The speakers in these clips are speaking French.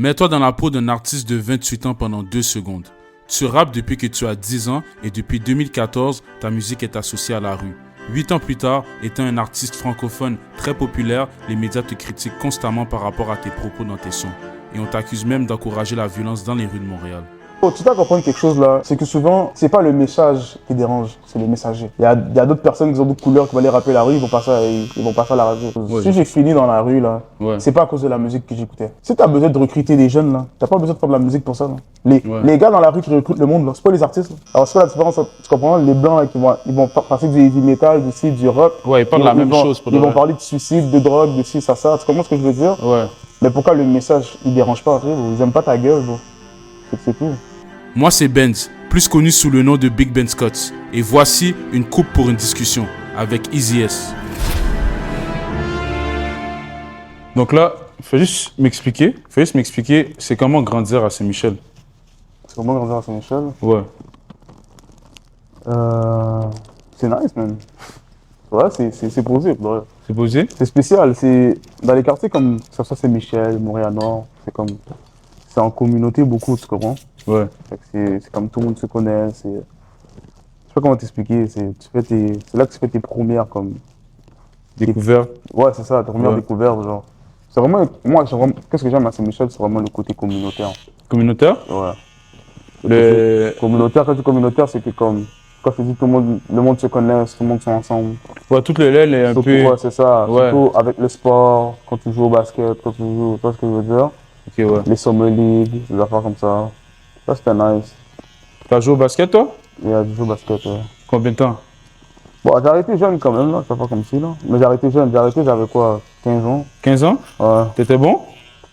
Mets-toi dans la peau d'un artiste de 28 ans pendant 2 secondes. Tu rappes depuis que tu as 10 ans et depuis 2014, ta musique est associée à la rue. 8 ans plus tard, étant un artiste francophone très populaire, les médias te critiquent constamment par rapport à tes propos dans tes sons. Et on t'accuse même d'encourager la violence dans les rues de Montréal. Tu dois comprendre quelque chose là, c'est que souvent, c'est pas le message qui dérange, c'est le messager. Il y a d'autres personnes qui ont d'autres couleurs qui vont aller rapper la rue, ils vont passer à la radio. Ouais, si j'ai fini dans la rue là, c'est pas à cause de la musique que j'écoutais. Si t'as besoin de recruter des jeunes là, t'as pas besoin de faire de la musique pour ça. Là. Les gars dans la rue qui recrutent le monde là, c'est pas les artistes. Là. Alors c'est quoi la différence, tu comprends? Les blancs là, ils vont passer du heavy metal, du rock. Ouais, ils parlent de la même chose pour Ils vont parler de suicide, de drogue, de ci, ça. Tu comprends ce que je veux dire? Ouais. Mais pourquoi le message, il dérange pas, ils aiment pas ta gueule, bro. C'est tout. Moi, c'est Benz, plus connu sous le nom de Big Ben Scott. Et voici une coupe pour une discussion avec Easy S. Donc là, il faut juste m'expliquer, c'est comment grandir à Saint-Michel. C'est comment grandir à Saint-Michel? Ouais. C'est nice, man. Ouais, c'est posé. Ouais. C'est posé? C'est spécial. C'est dans les quartiers comme ça, Saint-Michel, Montréal-Nord. C'est en communauté beaucoup, tu comprends? Ouais. C'est comme tout le monde se connaît. Je sais pas comment t'expliquer. C'est là que tu fais tes premières comme découvertes. Ouais, c'est ça, tes premières découvertes, genre. C'est vraiment, qu'est-ce que j'aime à Saint-Michel, c'est vraiment le côté communautaire. Communautaire? Ouais. Communautaire, quand tu dis communautaire, c'est que comme, quand je dis le monde se connaît, tout le monde sont ensemble. Ouais, toute le lait est un peu... Ouais, c'est ça. Ouais. Surtout avec le sport, quand tu joues au basket, quand tu joues, tu vois ce que je veux dire? Ok, ouais. Les Summer League, des affaires comme ça. Ça, c'était nice. T'as joué au basket, toi? Ouais, j'ai joué au basket, ouais. Combien de temps? Bon, j'ai arrêté jeune quand même, là, c'est pas comme si, là. Mais j'ai arrêté jeune, j'avais quoi, 15 ans? 15 ans? Ouais. T'étais bon?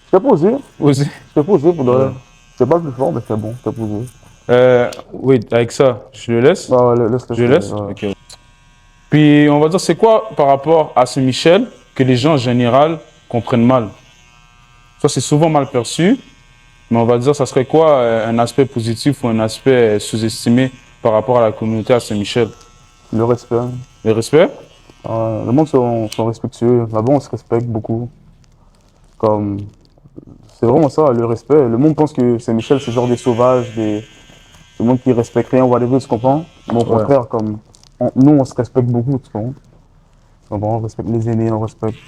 J'étais posé. Aussi? J'étais posé pour de vrai. J'étais pas le plus fort, mais c'était bon, j'étais posé. Oui, avec ça, je le laisse? Ouais, laisse. Je laisse? Ouais. Ok. Puis, on va dire, c'est quoi par rapport à Saint-Michel que les gens en général comprennent mal? Ça, c'est souvent mal perçu, mais on va dire, ça serait quoi un aspect positif ou un aspect sous-estimé par rapport à la communauté à Saint-Michel? Le respect. Le respect? Le monde sont respectueux. Là-bas, on se respecte beaucoup. Comme, c'est vraiment ça, le respect. Le monde pense que Saint-Michel, c'est genre des sauvages, le monde qui respecte rien, on va les voir, tu comprends? Mais au contraire, comme, nous, on se respecte beaucoup, tu comprends? On respecte les aînés, on respecte.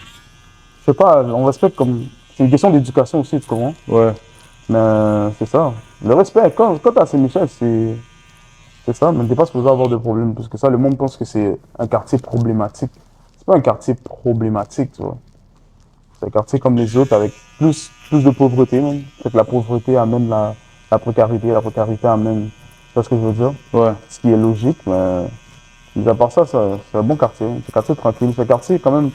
Je sais pas, on respecte comme. C'est une question d'éducation aussi, tu comprends? Ouais. Mais c'est ça. Le respect, quand t'es à Saint-Michel, c'est ça, mais t'es pas supposé avoir de problème. Parce que ça, le monde pense que c'est un quartier problématique. C'est pas un quartier problématique, tu vois. C'est un quartier comme les autres avec plus de pauvreté, même. Fait que la pauvreté amène la précarité amène. Tu vois ce que je veux dire? Ouais. Ce qui est logique, mais à part ça, c'est un bon quartier. C'est un quartier tranquille. C'est un quartier quand même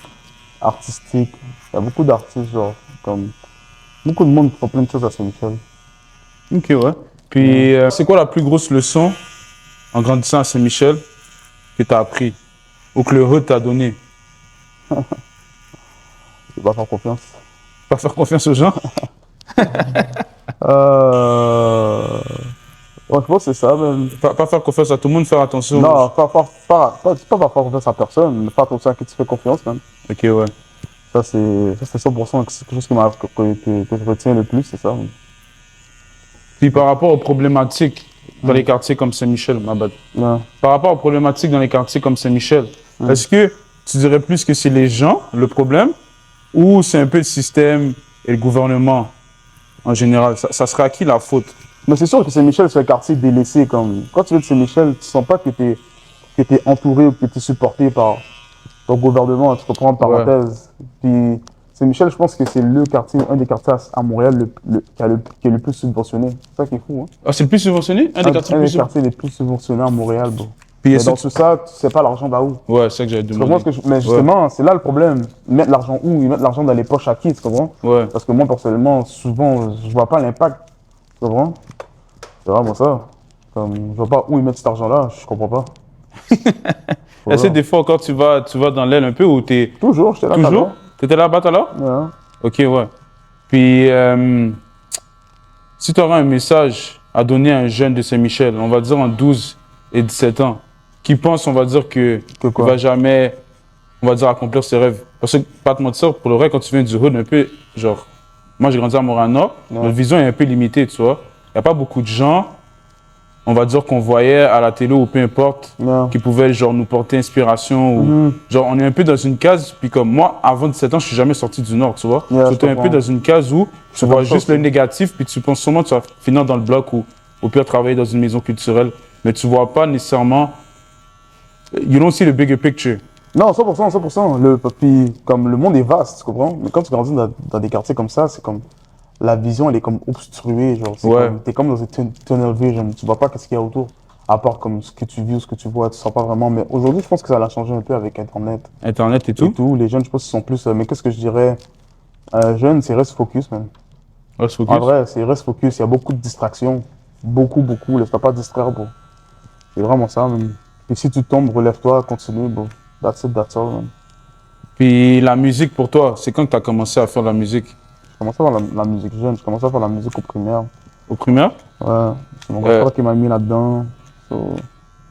artistique. Il y a beaucoup d'artistes, genre, comme. Beaucoup de monde qui font plein de choses à Saint-Michel. Ok, ouais. Puis, c'est quoi la plus grosse leçon en grandissant à Saint-Michel que tu as appris ou que le hood t'a donné? Je vais pas faire confiance. Pas faire confiance aux gens? Ouais, je pense que c'est ça, même. Pas faire confiance à tout le monde, faire attention. Non, pas faire confiance à personne, mais faire attention à qui tu fais confiance, même. Ok, ouais. Ça, c'est 100% quelque chose que je retiens le plus, c'est ça. Puis par rapport aux problématiques dans les quartiers comme Saint-Michel, ma bad. Ouais. Par rapport aux problématiques dans les quartiers comme Saint-Michel, est-ce que tu dirais plus que c'est les gens, le problème, ou c'est un peu le système et le gouvernement en général? Ça serait à qui la faute? Mais c'est sûr que Saint-Michel, c'est un quartier délaissé. Comme, quand tu viens de Saint-Michel, tu sens pas que tu es entouré ou que tu es supporté par ton gouvernement, tu comprends, parenthèse. Puis Saint-Michel, je pense que c'est le quartier, un des quartiers à Montréal qui est le plus subventionné. C'est ça qui est fou. Hein? Ah, c'est le plus subventionné? Un des quartiers les plus subventionnés à Montréal, bro. Puis dans tout ça, tu sais pas l'argent va où. Ouais, c'est ça que j'avais demandé. Mais justement, c'est là le problème. Ils mettent l'argent où? Ils mettent l'argent dans les poches à qui, tu comprends? Ouais. Parce que moi, personnellement, souvent, je vois pas l'impact. Tu comprends? C'est vraiment ça. Comme, je vois pas où ils mettent cet argent-là, je comprends pas. Est-ce que des fois, quand tu vas dans l'aile un peu, ou t'es... Toujours, j'étais là. Toujours? T'étais là-bas tout à l'heure? Ouais. Ok, ouais. Puis, si tu aurais un message à donner à un jeune de Saint-Michel, on va dire en 12 et 17 ans, qui pense, on va dire, qu'il ne va jamais, on va dire, accomplir ses rêves. Parce que, pas te mentir, pour le vrai, quand tu viens du hood, un peu, genre, moi j'ai grandi à Montréal-Nord, notre vision est un peu limitée, tu vois. Il n'y a pas beaucoup de gens, on va dire qu'on voyait à la télé ou peu importe, qui pouvaient genre nous porter inspiration. Ou, genre on est un peu dans une case, puis comme moi, avant 17 ans, je suis jamais sorti du Nord, tu vois. J'étais un peu dans une case où tu vois juste le négatif, puis tu penses sûrement que tu vas finir dans le bloc ou au pire travailler dans une maison culturelle. Mais tu vois pas nécessairement, you don't see the bigger picture. Non, 100%, 100%. Puis, comme le monde est vaste, tu comprends? Mais quand tu grandis dans des quartiers comme ça, c'est comme la vision, elle est comme obstruée. Genre, t'es comme dans une tunnel vision. Tu vois pas qu'est-ce qu'il y a autour. À part comme ce que tu vis ou ce que tu vois, tu sens pas vraiment. Mais aujourd'hui, je pense que ça a changé un peu avec Internet. Internet et tout. Les jeunes, je pense qu'ils sont plus. Mais qu'est-ce que je dirais? Jeunes, c'est reste focus, man. Reste focus. En vrai, c'est reste focus. Il y a beaucoup de distractions. Beaucoup, beaucoup. Laisse-toi pas distraire, bro. C'est vraiment ça, man. Et si tu tombes, relève-toi, continue, bro. That's it, that's all, man. Puis la musique pour toi, c'est quand que tu as commencé à faire la musique? Je commençais à faire la musique jeune, je commençais à faire la musique au primaire. Au primaire? Ouais, c'est mon grand frère qui m'a mis là-dedans.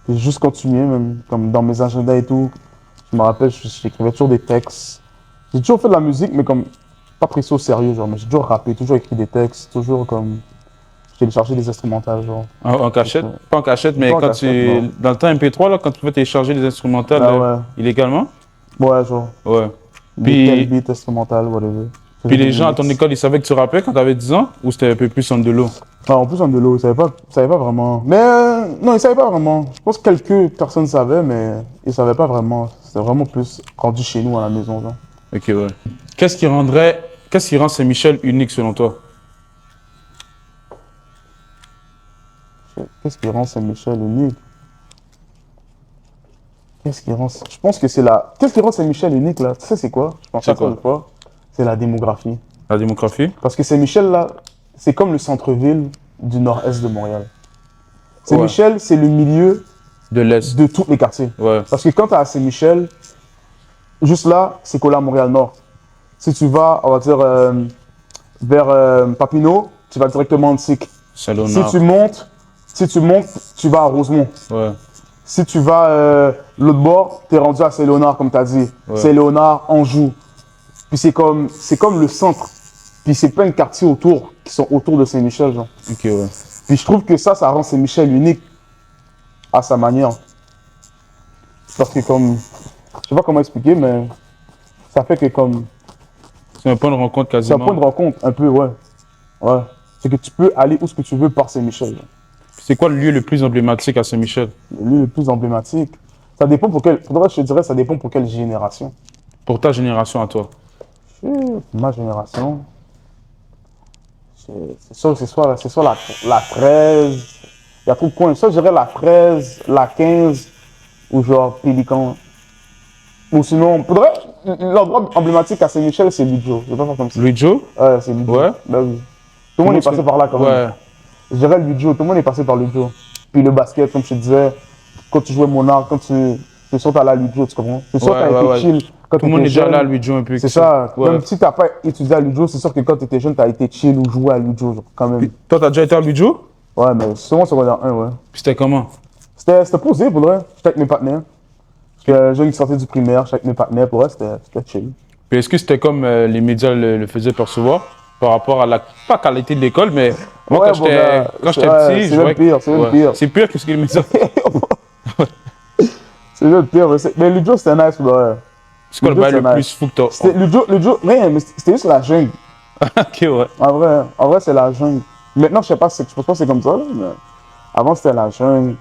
J'ai juste continué, même comme dans mes agendas et tout. Je me rappelle, j'écrivais toujours des textes. J'ai toujours fait de la musique, mais comme pas pris ça au sérieux, genre. Mais j'ai toujours rappé, toujours écrit des textes, toujours comme téléchargé des instrumentales, genre. En cachette? Pas en cachette, mais Pas en quand cachette, dans le temps MP3, là, quand tu pouvais télécharger des instrumentales illégalement? Ouais, genre. Ouais. Puis beat instrumental, whatever. Puis les gens à ton école, ils savaient que tu rappais quand tu avais 10 ans? Ou c'était un peu plus en de l'eau? Enfin, en plus, en de l'eau, ils savaient pas vraiment. Mais non, ils savaient pas vraiment. Je pense que quelques personnes savaient, mais ils savaient pas vraiment. C'était vraiment plus rendu chez nous à la maison, genre. Ok, ouais. Qu'est-ce qui rend Saint-Michel unique selon toi? Qu'est-ce qui rend Saint-Michel unique? Je pense que c'est la. Qu'est-ce qui rend Saint-Michel unique, là? Tu sais, c'est quoi? Je pense à ça une fois. C'est la démographie. La démographie? Parce que Saint-Michel, là, c'est comme le centre-ville du nord-est de Montréal. Saint-Michel, c'est le milieu de l'est de tous les quartiers. Ouais. Parce que quand tu es à Saint-Michel, juste là, c'est collé à Montréal-Nord. Si tu vas, on va dire, vers Papineau, tu vas directement en Tic. Si tu montes, tu vas à Rosemont. Ouais. Si tu vas l'autre bord, tu es rendu à Saint-Léonard, comme tu as dit. Ouais. Saint-Léonard, Anjou. Puis c'est comme le centre. Puis c'est plein de quartiers autour, qui sont autour de Saint-Michel, genre. Ok, ouais. Puis je trouve que ça rend Saint-Michel unique à sa manière. Parce que comme, je sais pas comment expliquer, mais ça fait que comme... C'est un point de rencontre quasiment. C'est un point de rencontre, un peu, ouais. Ouais. C'est que tu peux aller où ce que tu veux par Saint-Michel. C'est quoi le lieu le plus emblématique à Saint-Michel? Le lieu le plus emblématique? Ça dépend pour quelle... Faudrait que je te dirais, ça dépend pour quelle génération. Pour ta génération à toi? Ma génération... C'est soit la 13, il y a trop de coins. Ça, je dirais la 13, la 15, ou genre Pélican. Ou sinon, l'endroit emblématique à Saint-Michel, c'est Lujo. Je vais pas faire comme ça. Lujo? Ouais, c'est Lujo. Ouais. Ben oui. Tout le monde est passé par là quand même. Ouais. Je dirais Lujo, tout le monde est passé par Lujo. Puis le basket, comme je te disais, quand tu jouais Monarch, quand tu sortes à la Lujo, tu comprends? C'est sûr que tu as été chill. Quand tout le monde est déjà là à Lujo un peu. C'est ça. Ouais. Même si tu n'as pas étudié à Lujo, c'est sûr que quand tu étais jeune, tu as été chill ou joué à Lujo, genre, quand même. Puis, toi, tu as déjà été à Lujo? Ouais, mais souvent secondaire 1, ouais. Puis c'était comment? C'était posé, pour vrai. J'étais avec mes partenaires. J'étais jeune qui sortait du primaire, j'étais avec mes partenaires, pour vrai, c'était chill. Puis est-ce que c'était comme les médias le faisaient percevoir par rapport à la, pas qualité de l'école, mais moi, ouais, quand j'étais petit, je vois pire, c'est pire. C'est pire que ce que les médias. C'est le pire, mais Lujo, c'était nice, pour vrai. C'est quoi le bail le plus fou que t'as? Lujo, rien, mais c'était juste la jungle. Ok, ouais. En vrai, c'est la jungle. Maintenant, je pense pas que c'est comme ça, là, mais avant, c'était la jungle.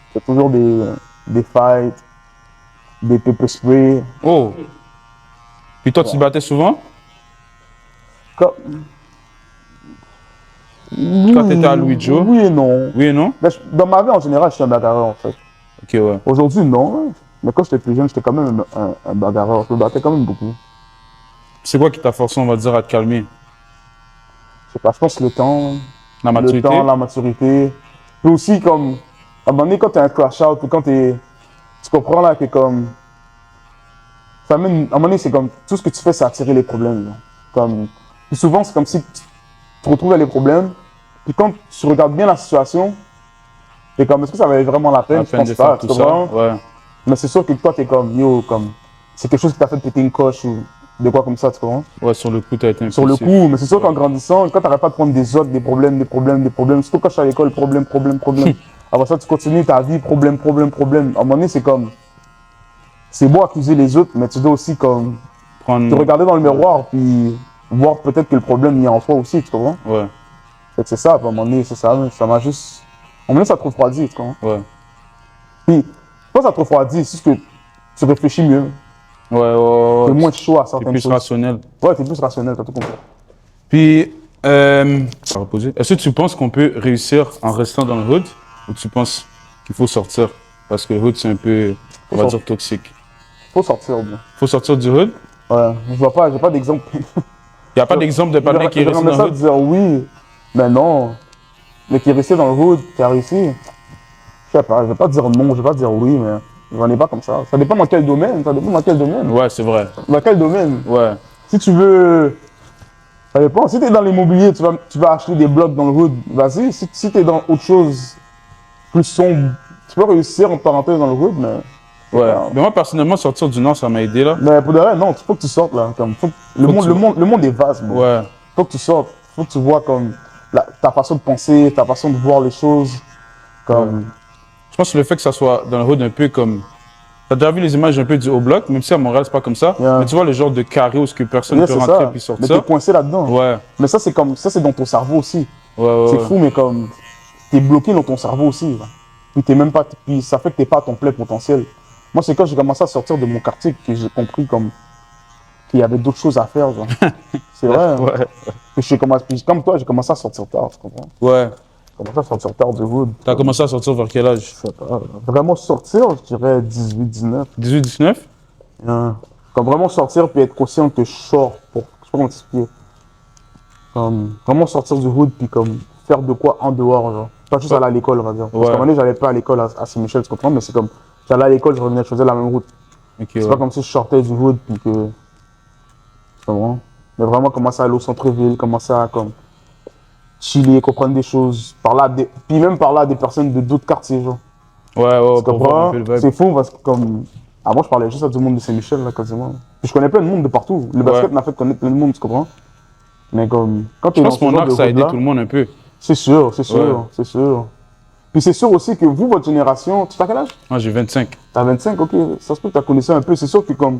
C'était toujours des fights, des pepper spray. Oh! Puis toi, tu te battais souvent? Quand t'étais à Lujo? Oui et non. Oui et non? Dans ma vie, en général, je suis un bagarreur, en fait. Ok, ouais. Aujourd'hui, non. Mais quand j'étais plus jeune, j'étais quand même un bagarreur. Je me battais quand même beaucoup. C'est quoi qui t'a forcé, on va dire, à te calmer? Je sais pas, je pense le temps. La maturité? Le temps, la maturité. Puis aussi, comme, à un moment donné, quand t'es un crash out, ou quand tu comprends là que comme, ça amène, à un moment donné, c'est comme, tout ce que tu fais, c'est attirer les problèmes. Là. Comme, puis souvent, c'est comme si tu te retrouves avec les problèmes. Puis quand tu regardes bien la situation, t'es comme, est-ce que ça valait vraiment la peine? Je pense pas, tu comprends? Ouais. Mais c'est sûr que toi, t'es comme, yo, comme, c'est quelque chose qui t'a fait péter une coche ou de quoi comme ça, tu comprends? Ouais, sur le coup, t'as été Sur le impulsif. coup, mais c'est sûr qu'en grandissant, quand t'arrêtes pas de prendre des autres, des problèmes, surtout quand je suis à l'école, problème. Après ça, tu continues ta vie, problème. À un moment donné, c'est comme, c'est beau accuser les autres, mais tu dois aussi comme, te Prendre... regarder dans le miroir, puis voir peut-être que le problème il est en toi aussi, tu comprends? Ouais, Fait que c'est ça, puis à un moment donné, c'est ça, ça m'a juste, à un moment donné, ça te refroidit, tu comprends? ouais. Puis, quand ça te refroidit, c'est juste que tu réfléchis mieux, t'es moins chaud à T'es certaines plus choses. rationnel. Ouais, t'es plus rationnel, t'as tout compris. Puis, ça va poser. Est-ce que tu penses qu'on peut réussir en restant dans le hood ou tu penses qu'il faut sortir? Parce que le hood, c'est un peu, on va dire, toxique. Faut sortir, bien. Faut sortir du hood? Ouais, je vois pas, j'ai pas d'exemple. Il n'y a pas d'exemple de partenaire qui est resté dans le ça hood? dire oui, mais non. Mais qui est resté dans le hood, qui a réussi. Je sais pas, je vais pas dire non, je vais pas dire oui, mais j'en ai pas comme ça. Ça dépend dans quel domaine, Ouais, c'est vrai. Dans quel domaine? Ouais. Si tu veux. Ça dépend. Si tu es dans l'immobilier, tu vas acheter des blocs dans le hood, vas-y. Si tu es dans autre chose plus sombre, tu peux réussir en parenthèse dans le hood, mais. Ouais. Mais moi, personnellement, sortir du Nord, ça m'a aidé, là. Mais pour de vrai, non, faut que tu sortes là. Comme, le monde est vaste, bro. Ouais. Faut que tu sortes. Faut que tu vois comme ta façon de penser, ta façon de voir les choses. Comme. Je pense que le fait que ça soit dans le hood un peu comme... T'as déjà vu les images un peu du haut bloc, même si à Montréal, c'est pas comme ça. Yeah. Mais tu vois le genre de carré où ce que personne Yeah, peut c'est rentrer ça. puis Mais t'es sortir. coincé là-dedans. Ouais. Mais ça, c'est comme. Ça, c'est dans ton cerveau aussi. Ouais, C'est ouais. fou, mais comme. T'es bloqué dans ton cerveau aussi. Là. Puis t'es même pas. Puis ça fait que t'es pas à ton plein potentiel. Moi, c'est quand j'ai commencé à sortir de mon quartier que j'ai compris comme. Qu'il y avait d'autres choses à faire, genre. C'est vrai. Hein. Ouais. Puis comme toi, j'ai commencé à sortir tard, tu comprends? Ouais. J'ai commencé à sortir tard du hood. T'as commencé à sortir vers quel âge? Je sais pas. Vraiment sortir, je dirais 18, 19. 18, 19? Comme vraiment sortir puis être conscient que je sors pour. Je sais pas comment t'expliquer. Comme vraiment sortir du hood puis comme faire de quoi en dehors, genre. Pas juste aller à l'école, on va dire. Parce qu'à un moment donné, j'allais pas à l'école à Saint-Michel, tu comprends? Mais c'est comme. J'allais à l'école, je revenais, je faisais la même route. Ok, C'est ouais. pas comme si je sortais du hood puis que. Tu comprends? Mais vraiment commencer à aller au centre-ville, commencer à comme. Chiller, comprendre des choses. Puis même parler à des personnes de d'autres quartiers, genre. Ouais, ouais, Tu pour voir comprends? un peu le vibe. C'est fou parce que comme. Avant, je parlais juste à tout le monde de Saint-Michel, là, quasiment. Puis je connais plein de monde de partout. Le basket m'a fait connaître plein de monde, tu comprends? Mais comme. Quand tu Je es dans pense ce que mon genre arc, de ça a aidé route-là, tout le monde un peu. c'est sûr, c'est sûr, Ouais. c'est sûr. Puis c'est sûr aussi que vous, votre génération, tu as quel âge? Moi, j'ai 25. T'as 25, ok. Ça se peut que tu as connaissé un peu. C'est sûr que comme.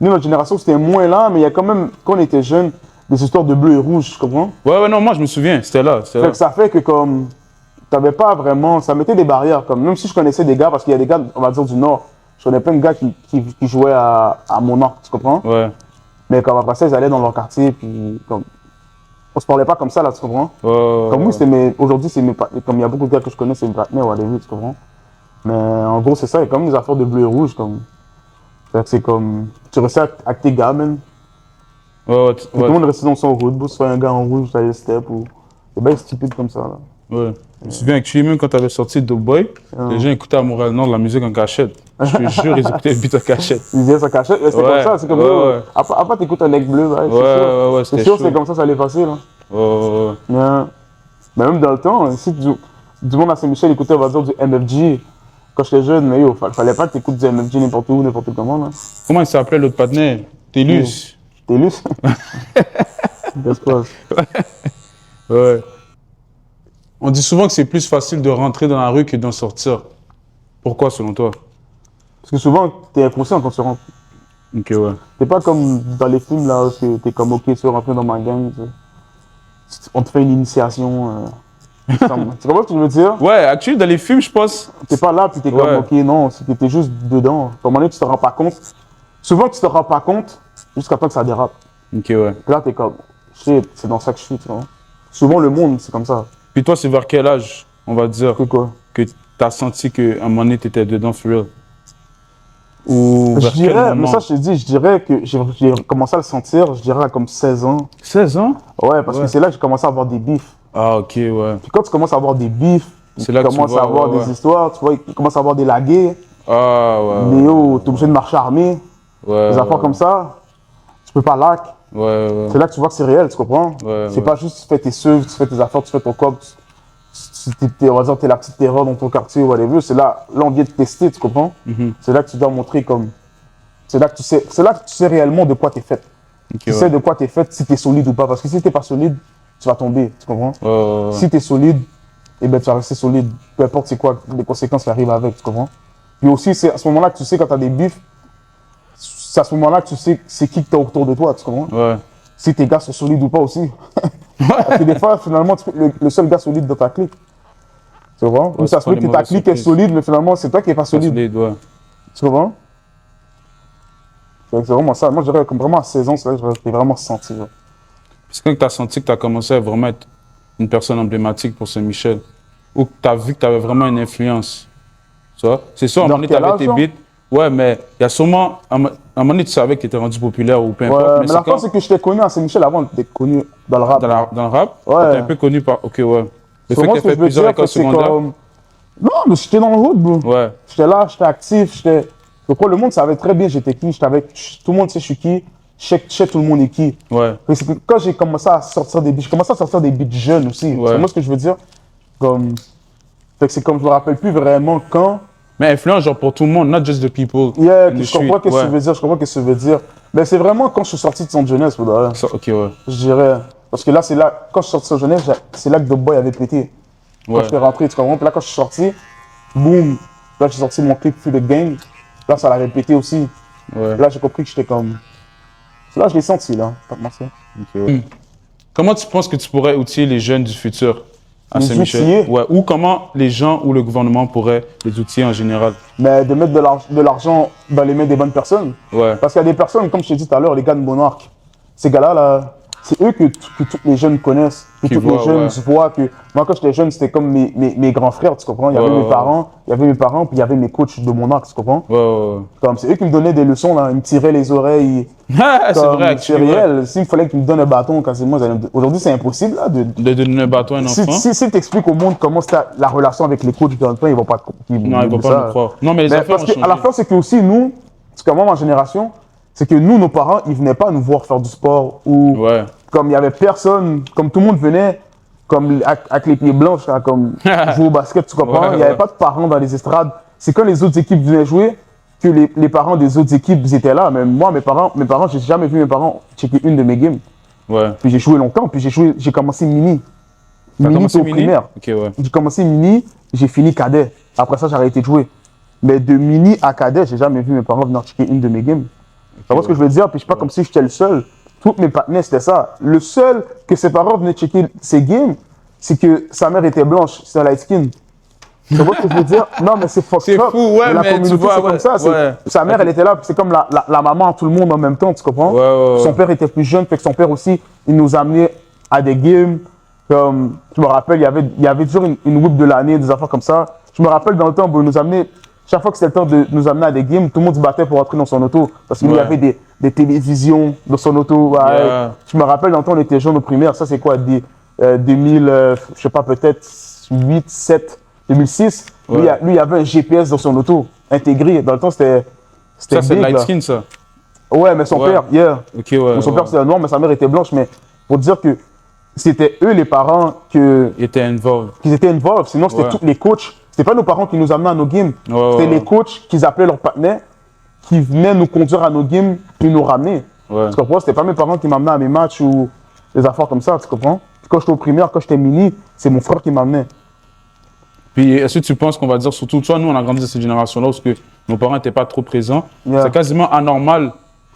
Nous, notre génération, c'était moins là, mais il y a quand même, quand on était jeunes, des histoires de bleu et rouge, tu comprends? Ouais, ouais, non, moi, je me souviens. C'était là. C'était Fait là. que ça fait que comme. T'avais pas vraiment. Ça mettait des barrières. Comme, même si je connaissais des gars, parce qu'il y a des gars, on va dire, du Nord. Je connais plein de gars qui jouaient à mon Nord, tu comprends? Ouais. Mais comme après ça, ils allaient dans leur quartier, puis comme. On se parlait pas comme ça, là, tu comprends? Comme oui, c'était mes. Aujourd'hui, c'est mes. Comme il y a beaucoup de gars que je connais, c'est mes partenaires ou à tu comprends? Mais en gros, c'est ça, il y a comme des affaires de bleu et rouge, comme. C'est comme. Tu restais avec tes gars, man. Ouais, ouais, Tout le monde restait dans son route, soit un gars en rouge, t'allais step ou. C'est bien stupide comme ça, là. ouais. Je me souviens que même quand t'avais sorti de Boy, les gens écoutaient à Montréal Nord de la musique en cachette. Je te jure, ils écoutaient le beat en cachette. Ils disaient ça cachette, c'est comme ça, c'est comme ouais. Après, t'écoutes un mec bleu, ouais, Ouais, c'est c'était sûr, chaud. c'est comme ça allait passer, là. Ouais. Mais même dans le temps, si du monde à Saint-Michel écoutait, on va dire, du MFG, quand j'étais jeune, mais yo, fallait pas que t'écoutes du MFG n'importe où, n'importe comment, là. Comment il s'appelait l'autre partenaire? Télus. T'es lus? D'espace. Ouais. On dit souvent que c'est plus facile de rentrer dans la rue que d'en sortir. Pourquoi, selon toi? Parce que souvent, t'es inconscient quand tu rentres. Ok, ouais. T'es pas comme dans les films, là, où t'es comme, ok, tu veux rentrer dans ma gang, tu sais. On te fait une initiation. Tu comprends ce que je veux dire? Ouais, actuellement, dans les films, je pense. T'es pas là, puis t'es comme, Ouais. ok, non, t'es juste dedans. À un moment donné, tu te rends pas compte. Souvent, tu te rends pas compte jusqu'à temps que ça dérape. Ok, ouais. Puis là, t'es comme, shit, c'est dans ça que je suis, tu vois. Souvent, le monde, c'est comme ça. Puis toi, c'est vers quel âge, on va dire, Que quoi? que t'as senti qu'à un moment donné, t'étais dedans, for real? Ou Je vers quel dirais, mais moment? ça, je te dis, je dirais que j'ai commencé à le sentir, je dirais à comme 16 ans. 16 ans? Ouais, parce Ouais. que c'est là que j'ai commencé à avoir des bifs. Ah, ok, ouais. Puis quand tu commences à avoir des bifs, C'est là tu que tu commences vois, à avoir ouais, des ouais. histoires, tu vois, tu commences à avoir des lagués. Ah, ouais. Mais yo, t'es obligé de marcher armé, Ouais. des affaires comme ça. Tu peux pas lac. Ouais. C'est là que tu vois que c'est réel, tu comprends? Ouais, C'est ouais. pas juste tu fais tes seufs, tu fais tes affaires, tu fais ton cop. On va dire t'es la petite terreur dans ton quartier ou whatever. C'est là on vient de tester, tu comprends? Mhm. C'est là que tu dois montrer comme. C'est là que tu sais réellement de quoi t'es fait. Tu sais de quoi tu es fait, si tu es solide ou pas. Parce que si tu n'es pas solide, tu vas tomber, tu comprends? Si tu es solide, eh ben, tu vas rester solide. Peu importe c'est quoi les conséquences qui arrivent avec, tu comprends? Puis aussi, c'est à ce moment-là que tu sais quand tu as des bifs, c'est à ce moment-là que tu sais c'est qui que tu as autour de toi, tu comprends? Ouais. Si tes gars sont solides ou pas aussi. Parce que des fois, finalement, le seul gars solide dans ta clique. Tu comprends? Ou ça se peut que ta clique est solide, mais finalement, c'est toi qui n'es pas solide. Ouais. Tu comprends? C'est vraiment ça. Moi, je dirais que vraiment à 16 ans, c'est là que j'ai vraiment senti. C'est quand tu as senti que tu as commencé à vraiment être une personne emblématique pour Saint-Michel? Ou que tu as vu que tu avais vraiment une influence? Tu vois? C'est sûr, à un moment donné, tu avais tes beats. Ouais, mais il y a sûrement. À un moment donné, tu savais que tu étais rendu populaire ou peu importe. Mais la force, c'est que je t'ai connu à Saint-Michel avant d'être connu dans le rap. Dans le rap? Ouais. Tu es un peu connu par. Ok, ouais. Le fait Moi, que tu as fait plusieurs écoles secondaires. Non, mais j'étais dans le hood, bro. Ouais. J'étais là, j'étais actif. Donc, le monde savait très bien j'étais qui. Tout le monde sait je suis qui. Je sais tout le monde est qui. Ouais. Mais c'est que quand j'ai commencé à sortir des beats, j'ai commencé à sortir des beats jeunes aussi. Ouais. C'est moi ce que je veux dire. Fait que c'est comme je me rappelle plus vraiment quand. Mais influence, genre pour tout le monde, not just the people. Yeah, je comprends ce que tu veux dire, je comprends ce que tu veux dire. Mais c'est vraiment quand je suis sorti de son jeunesse, pour de vrai. Ok, ouais. Je dirais. Parce que là, c'est là, quand je suis sorti de son jeunesse, c'est là que The Boy avait pété. Quand je suis rentré, tu comprends? Puis là, quand je suis sorti, boum, là, j'ai sorti mon clip Free the Gang. Là, ça l'a répété aussi. Ouais. Là, j'ai compris que j'étais comme. Là, je l'ai senti, là, pas de mentir. Okay. Comment tu penses que tu pourrais outiller les jeunes du futur à Les Saint-Michel? outiller? Ouais. Ou comment les gens ou le gouvernement pourrait les outiller en général? Mais de mettre de l'argent dans les mains des bonnes personnes. Ouais. Parce qu'il y a des personnes, comme je t'ai dit tout à l'heure, les gars de Monarch, ces gars-là, là, c'est eux que tous les jeunes connaissent, que tous les jeunes voient. Que... Moi, quand j'étais jeune, c'était comme mes grands frères, tu comprends? Il y avait mes parents, puis il y avait mes coachs de Monarch, tu comprends? Comme c'est eux qui me donnaient des leçons, là, ils me tiraient les oreilles. C'est vrai, c'est réel. S'il me fallait qu'ils me donnent un bâton, quasiment, aujourd'hui, c'est impossible, là, de donner un bâton à un enfant. Si tu expliques au monde comment c'était la relation avec les coachs dans le temps, ils vont pas non, ils vont pas nous croire. Non, mais les affaires parce qu'à la fin, c'est que aussi, nous, parce que moi, ma génération, c'est que nous, nos parents, ils venaient pas nous voir faire du sport ou comme il y avait personne, comme tout le monde venait comme avec les pieds blancs, là, comme jouer au basket, tu comprends? Il n'y avait pas de parents dans les estrades. C'est quand les autres équipes venaient jouer que les parents des autres équipes ils étaient là. Mais moi, mes parents, j'ai jamais vu mes parents checker une de mes games. Puis j'ai joué longtemps, puis j'ai commencé mini. Mini au primaire. J'ai commencé mini, j'ai fini cadet. Après ça, j'ai arrêté de jouer. Mais de mini à cadet, j'ai jamais vu mes parents venir checker une de mes games. Tu vois ce que je veux dire? Puis je suis pas comme si j'étais le seul. Tous mes partenaires, c'était ça. Le seul que ses parents venaient checker ses games, c'est que sa mère était blanche, c'est un light skin. Tu vois ce que je veux dire? Non, mais c'est fucked up. C'est fou, ouais, mais la communauté, c'est comme ça. Sa mère, elle était là, c'est comme la maman à tout le monde en même temps, tu comprends? Son père était plus jeune, fait que son père aussi, il nous amenait à des games. Comme, je me rappelle, il y avait toujours une whip de l'année, des affaires comme ça. Je me rappelle dans le temps, il nous amenait. Chaque fois que c'était le temps de nous amener à des games, tout le monde se battait pour entrer dans son auto. Parce qu'il y avait des télévisions dans son auto. Je me rappelle, dans le temps, on était jeunes au primaire. Ça, c'est quoi? 2000, je sais pas, peut-être 8, 7, 2006. Lui, il y avait un GPS dans son auto, intégré. Dans le temps, c'était ça, c'est light skin, ça? Ouais, mais son père, son père, c'était noir, mais sa mère était blanche. Mais pour dire que c'était eux, les parents, qui étaient involved. Sinon, c'était tous les coachs. C'était pas nos parents qui nous amenaient à nos games. C'était les coachs qui appelaient leurs partenaires, qui venaient nous conduire à nos games, puis nous ramener. Tu comprends? C'était pas mes parents qui m'amenaient à mes matchs ou des affaires comme ça, tu comprends? Quand j'étais au primaire, quand j'étais mini, c'est mon frère qui m'amenait. Puis est-ce que tu penses qu'on va dire, surtout toi, nous on a grandi dans cette génération-là, parce que nos parents n'étaient pas trop présents. C'est quasiment anormal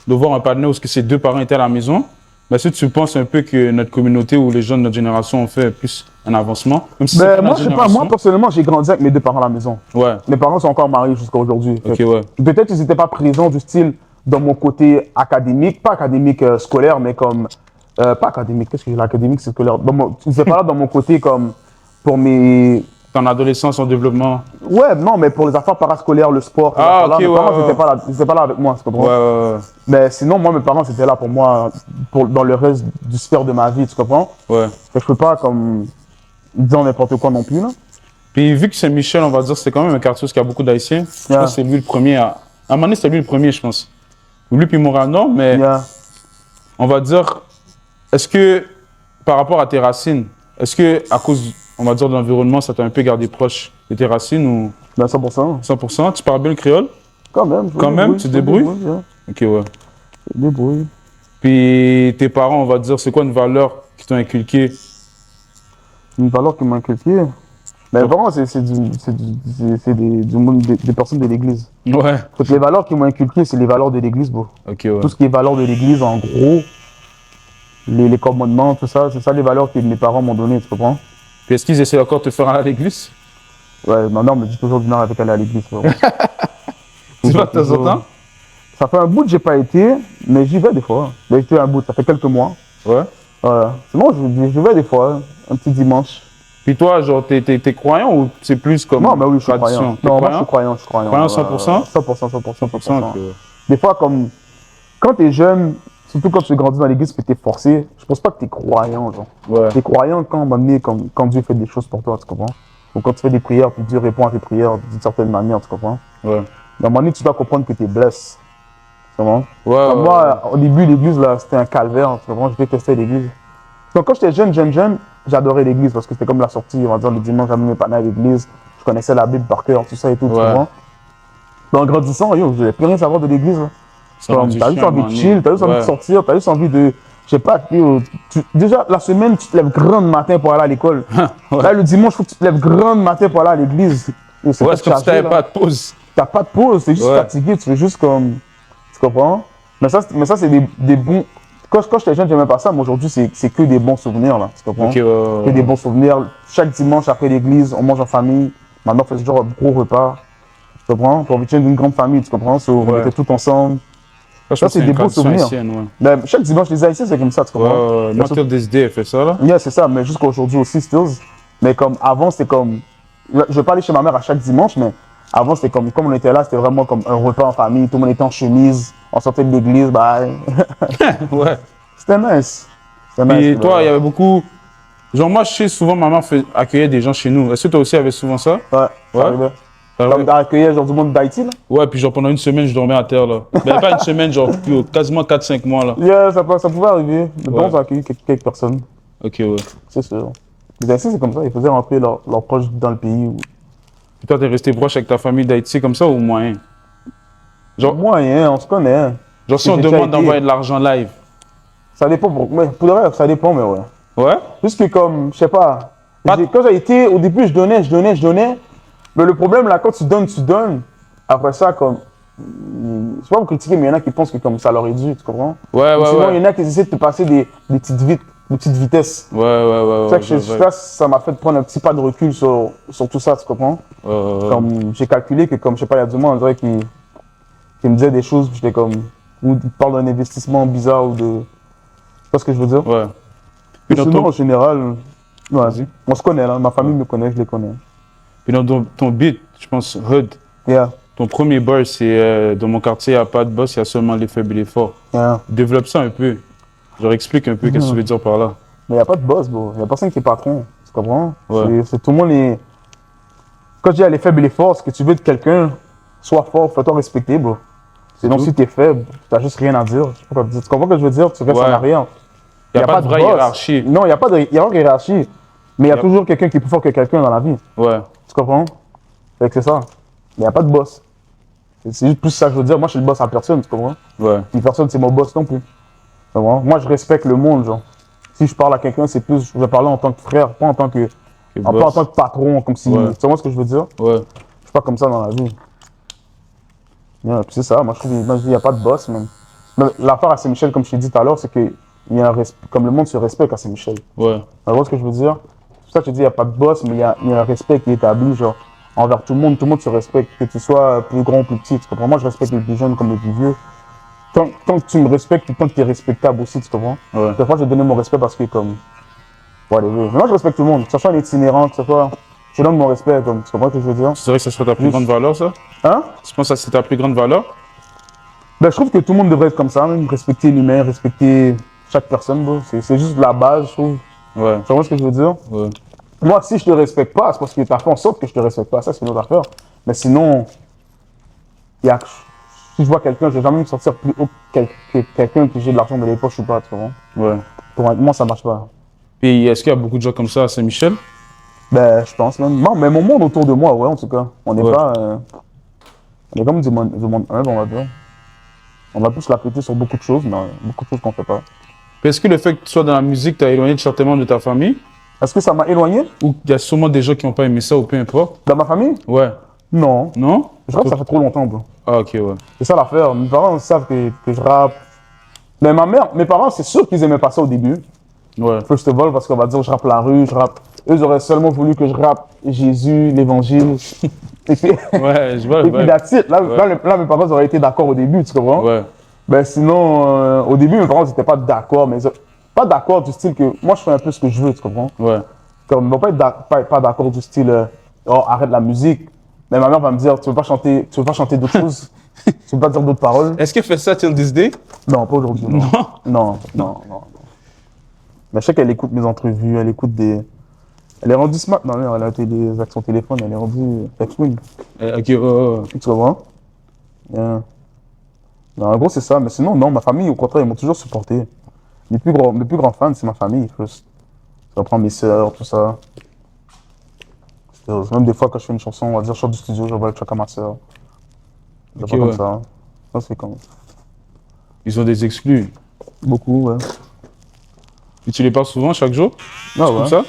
de voir un partenaire où ses deux parents étaient à la maison. Mais est-ce que tu penses un peu que notre communauté ou les jeunes de notre génération ont fait plus un avancement? Même si moi, je sais pas, moi personnellement, j'ai grandi avec mes deux parents à la maison. Mes parents sont encore mariés jusqu'à aujourd'hui. Peut-être qu'ils n'étaient pas présents du style dans mon côté académique, pas académique scolaire, mais comme. Pas académique, qu'est-ce que j'ai l'académique, c'est scolaire. Ils n'étaient pas là dans mon côté comme pour mes. Ton adolescence, ton développement? Ouais, non, mais pour les affaires parascolaires, le sport, mes parents n'étaient pas là avec moi, tu comprends? Mais sinon, moi, mes parents, c'était là pour moi, dans le reste du sphère de ma vie, tu comprends? Fait que je peux pas, comme, dire n'importe quoi non plus, là. Puis, vu que Saint-Michel, on va dire, c'est quand même un quartier qui a beaucoup d'Haïtiens, je pense que c'est lui le premier à un moment donné, c'était lui le premier, je pense. Lui, puis Montréal-Nord, mais on va dire, est-ce que, par rapport à tes racines, est-ce que, à cause, on va dire, de l'environnement, ça t'a un peu gardé proche de tes racines ou... Ben 100%. 100%. Tu parles bien le créole? Quand même. Quand même, tu te débrouilles? Ok, ouais. Je me débrouille. Puis tes parents, on va dire, c'est quoi une valeur qui t'ont inculqué? Une valeur qui m'a inculqué. Mais vraiment, c'est du monde, des personnes de l'église. Ouais. Donc, les valeurs qui m'ont inculqué, c'est les valeurs de l'église, bro. Ok, ouais. Tout ce qui est valeurs de l'église, en gros, les commandements, tout ça, c'est ça les valeurs que mes parents m'ont données, tu comprends? Puis est-ce qu'ils essaient encore de te faire aller à l'église? Ouais, ma mère me dit toujours du mal avec aller à l'église. Tu vas de temps en temps? Ça fait un bout que j'ai pas été, mais j'y vais des fois. J'ai été un bout, ça fait quelques mois. Ouais. Sinon, je vais des fois, un petit dimanche. Puis toi, genre, t'es croyant ou c'est plus comme Non, mais oui, je suis tradition? croyant. T'es Non, moi, je suis croyant, je suis croyant. Croyant 100%? 100%, 100%, 100%. Ok. Des fois, comme, quand t'es jeune, surtout quand tu grandis dans l'église et que t'es forcé, je pense pas que t'es croyant, genre. Ouais. T'es croyant quand, à un moment donné, quand Dieu fait des choses pour toi, tu comprends? Ou quand tu fais des prières, puis Dieu répond à tes prières d'une certaine manière, tu comprends? Ouais. À un moment donné, tu dois comprendre que t'es blessé. Tu comprends? Ouais, Comme moi, au début, l'église, là, c'était un calvaire, tu comprends? Je détestais l'église. Donc, quand j'étais jeune, j'adorais l'église parce que c'était comme la sortie, on va dire, le dimanche, j'amenais mes panneaux à l'église, je connaissais la Bible par cœur, tout ça et tout, tu comprends? Mais en grandissant, yo, je n'avais plus rien à savoir de l'église, là. T'as juste envie de chill, t'as juste envie de sortir, t'as juste envie de. Je sais pas, déjà la semaine, tu te lèves grand le matin pour aller à l'école. Là, le dimanche, il faut que tu te lèves grand le matin pour aller à l'église. C'est comme si t'avais pas de pause. T'as pas de pause, t'es juste fatigué, tu fais juste comme. Tu comprends? Mais ça c'est des bons. Quand j'étais jeune, j'aimais pas ça, mais aujourd'hui, c'est que des bons souvenirs, là. Tu comprends? Que des bons souvenirs. Chaque dimanche après l'église, on mange en famille. Ma mère fait genre un gros repas. Tu comprends? On vient d'une grande famille, tu comprends? On était tous ensemble. Ça, c'est des beaux souvenirs. Ben, chaque dimanche, les Haïtiens, c'est comme ça, tu comprends? Mentir des idées, elle fait ça, là? Yeah, c'est ça, mais jusqu'à aujourd'hui aussi, stills. Mais comme avant, c'était comme. Je vais pas aller chez ma mère à chaque dimanche, mais avant, c'était comme on était là, c'était vraiment comme un repas en famille, tout le monde était en chemise, on sortait de l'église, bye. Ouais. C'était nice. Et toi, il y avait beaucoup. Genre, moi, je sais souvent, maman accueillait des gens chez nous. Est-ce que toi aussi, avais souvent ça? Ouais. Comme d'accueillir genre du monde d'Haïti, là? Ouais, puis genre pendant une semaine, je dormais à terre, là. Mais pas une semaine, genre quasiment 4-5 mois, là. Yeah, ça pouvait arriver. Mais bon, on a accueilli quelques personnes. Ok, ouais. C'est sûr. Les Haïtiens, c'est comme ça, ils faisaient rentrer leurs proches dans le pays. Puis toi, t'es resté proche avec ta famille d'Haïti comme ça ou moyen? Genre, moyen, on se connaît. Genre, si on demande d'envoyer de l'argent live. Ça dépend, mais pour le reste, ça dépend, mais ouais. Ouais? Juste que comme, je sais pas, quand j'ai été, au début, je donnais. Mais le problème, là, quand tu donnes. Après ça, comme, je sais pas vous critiquer, mais il y en a qui pensent que comme ça leur est dû, tu comprends? Ouais. Sinon, il y en a qui essaient de te passer des petites vitesses. Ouais. Ça m'a fait prendre un petit pas de recul sur tout ça, tu comprends? Comme, j'ai calculé que, comme, je sais pas, il y a du monde, on dirait qui me disait des choses, j'étais comme, ou ils parlent d'un investissement bizarre ou de. Tu vois ce que je veux dire? Ouais. Puis sinon, en général, vas-y. On se connaît, là. Ma famille me connaît, je les connais. Puis dans ton beat, je pense, Hood. Yeah. Ton premier bar, c'est dans mon quartier, il n'y a pas de boss, il y a seulement les faibles et les forts. Yeah. Développe ça un peu. Genre, explique un peu qu'est-ce que tu veux dire par là. Mais il n'y a pas de boss, bro. Il n'y a personne qui est patron. Tu comprends? Ouais. Tout le monde est. Quand je dis à les faibles et les forts, ce que tu veux de quelqu'un, sois fort, fais-toi respecter, bro. Sinon, si tu es faible, tu n'as juste rien à dire. Tu comprends ce que je veux dire? Tu restes en arrière. Il n'y a pas de vraie hiérarchie. Non, il n'y a pas de hiérarchie. Mais il y a toujours quelqu'un qui est plus fort que quelqu'un dans la vie. Ouais. Tu comprends? Fait que c'est ça. Il n'y a pas de boss. C'est juste plus ça que je veux dire. Moi, je suis le boss à personne, tu comprends? Ouais. Puis personne, c'est mon boss non plus. Tu comprends? Moi, je respecte le monde, genre. Si je parle à quelqu'un, c'est plus, je vais parler en tant que frère, pas en tant que patron, comme si. Ouais. Tu vois ce que je veux dire? Ouais. Je suis pas comme ça dans la vie. Yeah, puis c'est ça. Moi, je trouve qu'il n'y a pas de boss, même. L'affaire à Saint-Michel, comme je t'ai dit tout à l'heure, c'est que comme le monde se respecte à Saint-Michel. Ouais. Tu vois ce que je veux dire? C'est pour ça que je te dis, il n'y a pas de boss, mais il y a un respect qui est établi, genre, envers tout le monde se respecte, que tu sois plus grand ou plus petit. Tu comprends? Moi, je respecte les plus jeunes comme les plus vieux. Tant que tu me respectes, tant que tu es respectable aussi, tu comprends? Ouais. Des fois, je vais donner mon respect parce que, comme. Ouais, mais moi, je respecte tout le monde, que ce soit un itinérant, que ce soit. Je donne mon respect, comme. Tu comprends ce que je veux dire? C'est vrai que ça serait ta plus grande valeur, ça? Hein? Tu penses que c'est ta plus grande valeur? Ben, je trouve que tout le monde devrait être comme ça, même. Respecter l'humain, respecter chaque personne, bro. C'est juste la base, je trouve. Ouais. Tu comprends ce que je veux dire? Ouais. Moi, si je te respecte pas, c'est parce que tu as fait en sorte que je te respecte pas. Ça, c'est une autre affaire. Mais sinon, si je vois quelqu'un, je vais jamais me sortir plus haut que quelqu'un qui j'ai de l'argent de l'époque, je suis pas, tu comprends? Ouais. Pour moi, ça marche pas. Puis, est-ce qu'il y a beaucoup de gens comme ça à Saint-Michel? Ben, je pense même. Non, mais mon monde autour de moi, ouais, en tout cas. On n'est pas. On est comme du monde humble, on va dire. On va plus la fêter sur beaucoup de choses, mais beaucoup de choses qu'on fait pas. Est-ce que le fait que tu sois dans la musique t'a éloigné certainement de ta famille? Est-ce que ça m'a éloigné Ou il y a sûrement des gens qui n'ont pas aimé ça ou peu importe? dans ma famille? Ouais. Non. Non? Je rappe, ça fait trop longtemps, bro. Ah, ok, ouais. C'est ça l'affaire. Mes parents savent que je rappe. Mais ma mère, mes parents, c'est sûr qu'ils aimaient pas ça au début. Ouais. First of all, parce qu'on va dire je rappe la rue, je rappe. Eux auraient seulement voulu que je rappe Jésus, l'évangile. Et puis, Ouais, je vois. et puis that's it. Là, mes parents auraient été d'accord au début, tu comprends? Ouais. Ben sinon, au début, mes parents n'étaient pas d'accord, mais pas d'accord du style que moi je fais un peu ce que je veux, tu comprends? Ouais. Comme, ils vont pas être pas d'accord du style oh, arrête la musique. Mais ma mère va me dire tu veux pas chanter d'autres choses? Tu veux pas dire d'autres paroles? Est-ce qu'elle fait ça till this day? Non, pas aujourd'hui. Non. Mais je sais qu'elle écoute mes entrevues, elle écoute des. Elle est rendue smart, non, elle a des avec son téléphone, elle est rendue ex-wing. Ok, ouais. Tu comprends? Yeah. Non, en gros, c'est ça. Mais sinon, non, ma famille, au contraire, ils m'ont toujours supporté. Mes plus grands fans, c'est ma famille, first. Je reprends mes sœurs, tout ça. Même des fois, quand je fais une chanson, on va dire, je sors du studio, j'envoie le track à ma sœur. C'est Ok, pas comme ouais. ça. Ça, c'est comme. Ils ont des exclus. Beaucoup, ouais. Et tu les parles souvent chaque jour? Ah Comme ouais. ça?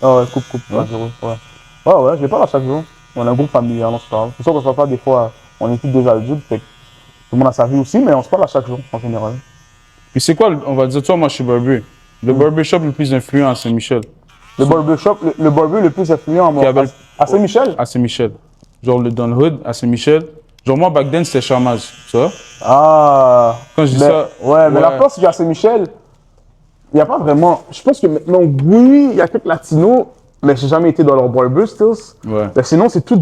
Ah ouais, coupe, Ouais. ouais, zéro, ouais. Ouais, je les parle à chaque jour. On a un groupe familial, on se parle. C'est sûr qu'on se parle pas des fois, on est tous déjà adultes, fait que tout le monde a sa vie aussi, mais on se parle à chaque jour, en général. Puis c'est quoi, on va dire, toi, moi, je suis barber. Le barbershop le plus influent à Saint-Michel. Le barber le plus influent Qui appelle- à Saint-Michel? À Saint-Michel. Genre, dans le hood, à Saint-Michel. Genre, moi, back then, c'était Chamaz, tu vois? Ah. Quand je dis Mais- ça. Ouais, mais la force, c'est qu'à Saint-Michel, il n'y a pas vraiment. Je pense que maintenant, oui, il y a quelques latinos, mais j'ai jamais été dans leur barber stills. Ouais. Mais sinon, c'est toutes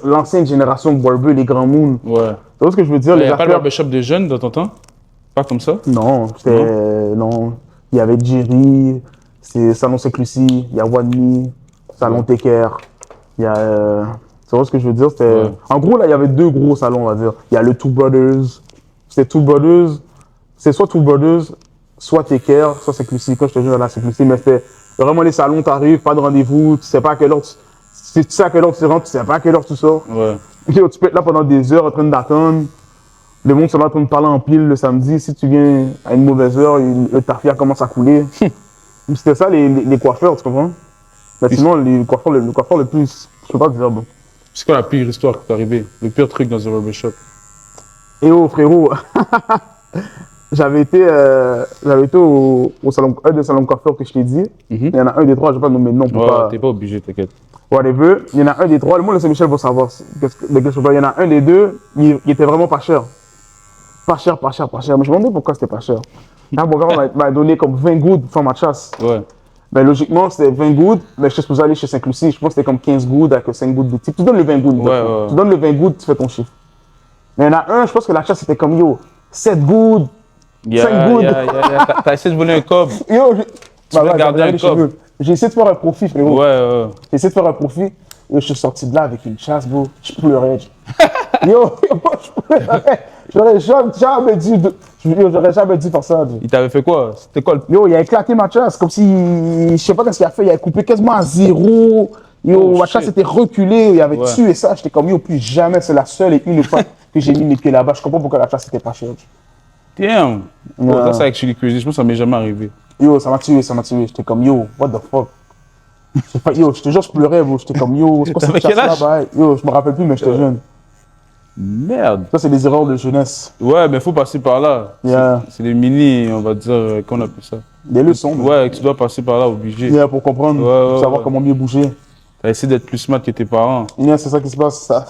l'ancienne génération de barber, les grands moons. Ouais. Tu vois ce que je veux dire? Il Les n'y a pas de affaires- barbershop de jeunes dans ton temps? Pas comme ça? Non, c'était. Non. Il y avait Jerry, c'est Salon Seclusi, il y a One Me, Salon Teker. Il y a. Tu vois ce que je veux dire? C'était. Ouais. En gros, là, il y avait deux gros salons, on va dire. Il y a le Two Brothers. C'était Two Brothers. C'est soit Two Brothers, soit Teker, soit Seclusi. Quand je te dis là, Seclusi, mais c'était vraiment les salons, t'arrives, pas de rendez-vous, tu sais pas à quelle heure tu sais à quelle heure tu rentres, tu sais pas à quelle heure tu sors. Ouais. Yo, tu peux être là pendant des heures en train d'attendre. Le monde sera en train de parler en pile le samedi. Si tu viens à une mauvaise heure, le tafia commence à couler. C'était ça les coiffeurs, tu comprends? Mais sinon, le coiffeur le plus, je peux pas te dire, bon. C'est quoi la pire histoire qui t'est arrivée? Le pire truc dans un barbershop? Et oh, frérot, j'avais été au salon, un des salons de coiffeur que je t'ai dit. Il y en a un des trois, je vais pas nommer de nom pour Ouais, pas. t'es pas obligé, t'inquiète. Whatever. Il y en a un des trois, le monde de Saint-Michel va savoir de qu'est-ce que je parle. Il y en a un des deux, il était vraiment pas cher. Pas cher. Mais je me demandais pourquoi c'était pas cher. Là, mon gars m'a donné comme 20 gouttes pour faire ma chasse. Ouais. Mais logiquement, c'était 20 gouttes, mais je suis supposé aller chez Saint-Lucie. Je pense que c'était comme 15 gouttes avec 5 gouttes de type. Tu donnes le 20 gouttes. Ouais. Tu donnes le 20 gouttes, tu fais ton chiffre. Mais il y en a un, je pense que la chasse était comme yo, 7 gouttes. 5 gouttes. T'as essayé de voler un cob. Yo, veux garder un cob. j'ai essayé de faire un profit, frérot. Ouais. J'ai essayé de faire un profit. Yo, je suis sorti de là avec une chasse, bro. Je pleurais. Yo, je pleurais. J'aurais jamais dû faire ça. Il t'avait fait quoi? C'était quoi le. Yo, il a éclaté ma chasse, comme si, je sais pas ce qu'il a fait, il a coupé quasiment à zéro. Yo, Oh, ma chasse shit. était reculée, il avait Ouais. tué ça. J'étais comme, yo, plus jamais, c'est la seule et unique fois que j'ai mis mes pieds là-bas. Je comprends pourquoi la chasse était pas chère. Damn! Oh, Ouais. ça, c'est actually crazy. Je pense que ça m'est jamais arrivé. Yo, ça m'a tué. J'étais comme, yo, what the fuck. Yo, je te jure, je pleurais, bro. J'étais comme, yo, c'est quoi T'avais cette quel âge? chasse là-bas? Yo, je me rappelle plus, mais j'étais jeune. Merde! Ça, c'est des erreurs de jeunesse. Ouais, mais faut passer par là. Yeah. C'est des mini, on va dire, qu'on appelle ça. Des leçons. bro. Ouais, tu dois passer par là, obligé. Yeah, pour comprendre, Ouais, pour savoir ouais. comment mieux bouger. T'as essayé d'être plus smart que tes parents. Yeah, c'est ça qui se passe, ça.